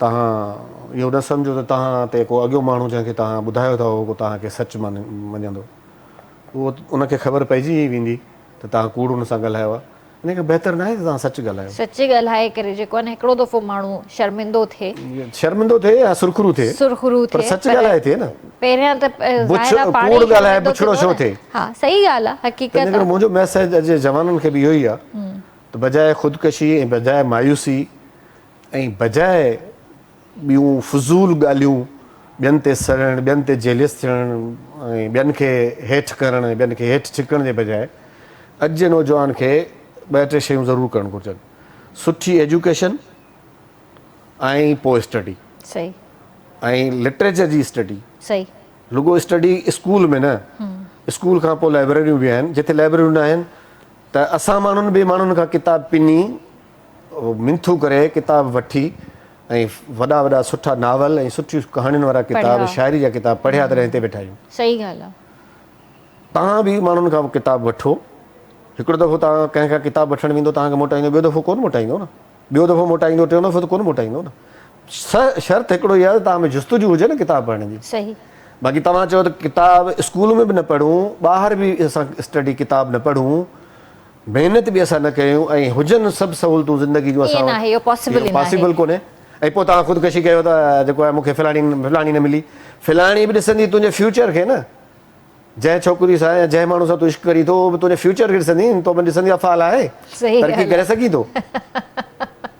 तव्हां इहो न सम्झो त तव्हां ते को अॻियो माण्हू जंहिंखे तव्हां ॿुधायो था उहो तव्हांखे सच मञंदो। उहो उनखे ख़बर पइजी ई वेंदी त तव्हां कूड़ हुन सां ॻाल्हायो आहे। इन खां बहितर न आहे त तव्हां सच ॻाल्हायो। सच ॻाल्हाए करे जेको आहे न हिकिड़ो दफ़ो माण्हू शर्मिंदो थिए या सुरखरू थिए पर सच ॻाल्हाए थिए न। पहिरियां त कूड़ ॻाल्हाए बुछड़ो छो थिए। हा सही ॻाल्हि आहे। हक़ीक़त आहे। मुंहिंजो मैसेज अॼु जवाननि खे बि इहो ई आहे त बजाए ख़ुदकशी ऐं बजाए मायूसी ऐं बजाए ॿियूं फज़ूल ॻाल्हियूं, ॿियनि ते सड़णु, ॿियनि ते जेलियस थियणु ऐं ॿियनि खे हेठि करणु, ॿियनि खे हेठि छिकण जे बजाए अॼु जे नौजवान खे 2-3 शयूं ज़रूरु करणु घुरिजनि। सुठी एजुकेशन ऐं पोइ स्टडी। सही। ऐं लिटरेचर जी स्टडी। सही। रुगो स्टडी स्कूल में न, स्कूल खां पोइ लाइब्रेरियूं बि आहिनि। जिते लाइब्रेरियूं न आहिनि त असां माण्हुनि ॿिए माण्हुनि खां किताब पिनी मिंथू करे किताब वठी ऐं वॾा सुठा नावल ऐं सुठियूं कहाणियुनि वारा किताब, शाइरी जा किताब पढ़िया तॾहिं हिते वेठा आहियूं। सही ॻाल्हि आहे। तव्हां बि माण्हुनि खां किताब वठो। हिकिड़ो दफ़ो तव्हां कंहिंखां किताब वठणु वेंदो तव्हांखे मोटाईंदो, ॿियो दफ़ो कोन मोटाईंदो न। ॿियो दफ़ो मोटाईंदो, टियों दफ़ो त कोन मोटाईंदो न। शर्त हिकिड़ो ई आहे त तव्हां में जुस्तजू हुजे न किताब पढ़ण जी। सही। बाक़ी तव्हां चओ त किताब स्कूल में बि न पढ़ूं, ॿाहिरि बि असां स्टडी किताब न पढ़ूं, महिनत बि असां न कयूं ऐं हुजनि सभु सहूलियतूं ज़िंदगी जूं असां पॉसिबल कोन्हे। ऐं पोइ तव्हां ख़ुदकशी कयो त जेको आहे मूंखे फलाणी न मिली। फलाणी बि ॾिसंदी तुंहिंजे फ्यूचर खे न। जंहिं छोकिरी सां या जंहिं माण्हू सां तूं इश्क करी थो उहो बि तुंहिंजे फ्यूचर खे ॾिसंदी। तो बि ॾिसंदी आहे फाल आहे, तरक़ी करे सघी थो,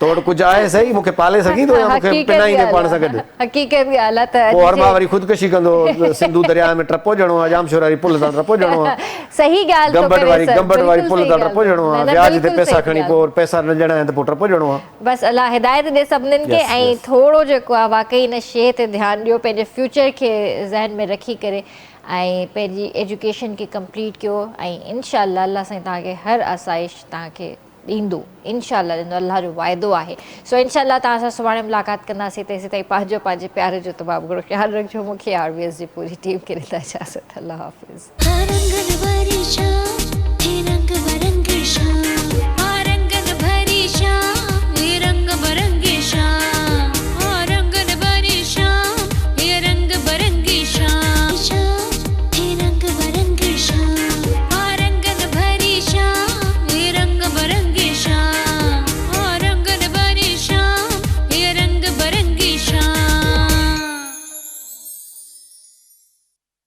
तो वटि कुझु आहे सही, मूंखे पाले सघी थो या मूंखे पिनाईंदे पाण सां गॾु। हक़ीक़त ॻाल्हि आहे त पोइ हर मां वरी ख़ुदकशी कंदो, सिंधू दरिया में टपो ॼणो आहे, जामशोर वारी पुल तां टपो ॼणो आहे, सही ॻाल्हि गंबट वारी पुल तां टपो ॼणो आहे, व्याज ते पैसा खणी पोइ पैसा न ॾियणा आहिनि त पोइ टपो ॼणो आहे। बसि अलाह हिदायत ॾे सभिनीनि खे। ऐं थोरो जेको आहे वाक़ई हिन शइ ते ध्यानु ॾियो, पंहिंजे फ्यूचर खे ज़हन में रखी करे ऐं पंहिंजी एजुकेशन खे कंप्लीट कयो ऐं इनशाअल्लाह अल्लाह साईं तव्हांखे हर आसाइश तव्हांखे ॾींदो। इनशाअल्लाह ॾींदो, अल्लाह जो वाइदो आहे। सो इनशाअल्लाह तव्हां सां सुभाणे मुलाक़ात कंदासीं। तेसीं ताईं पंहिंजे प्यार जो तमामु घणो ख़्यालु रखिजो। मूंखे RBS जी पूरी टीम खे ॾींदा इजाज़त। अल्लाह हाफ़िज़।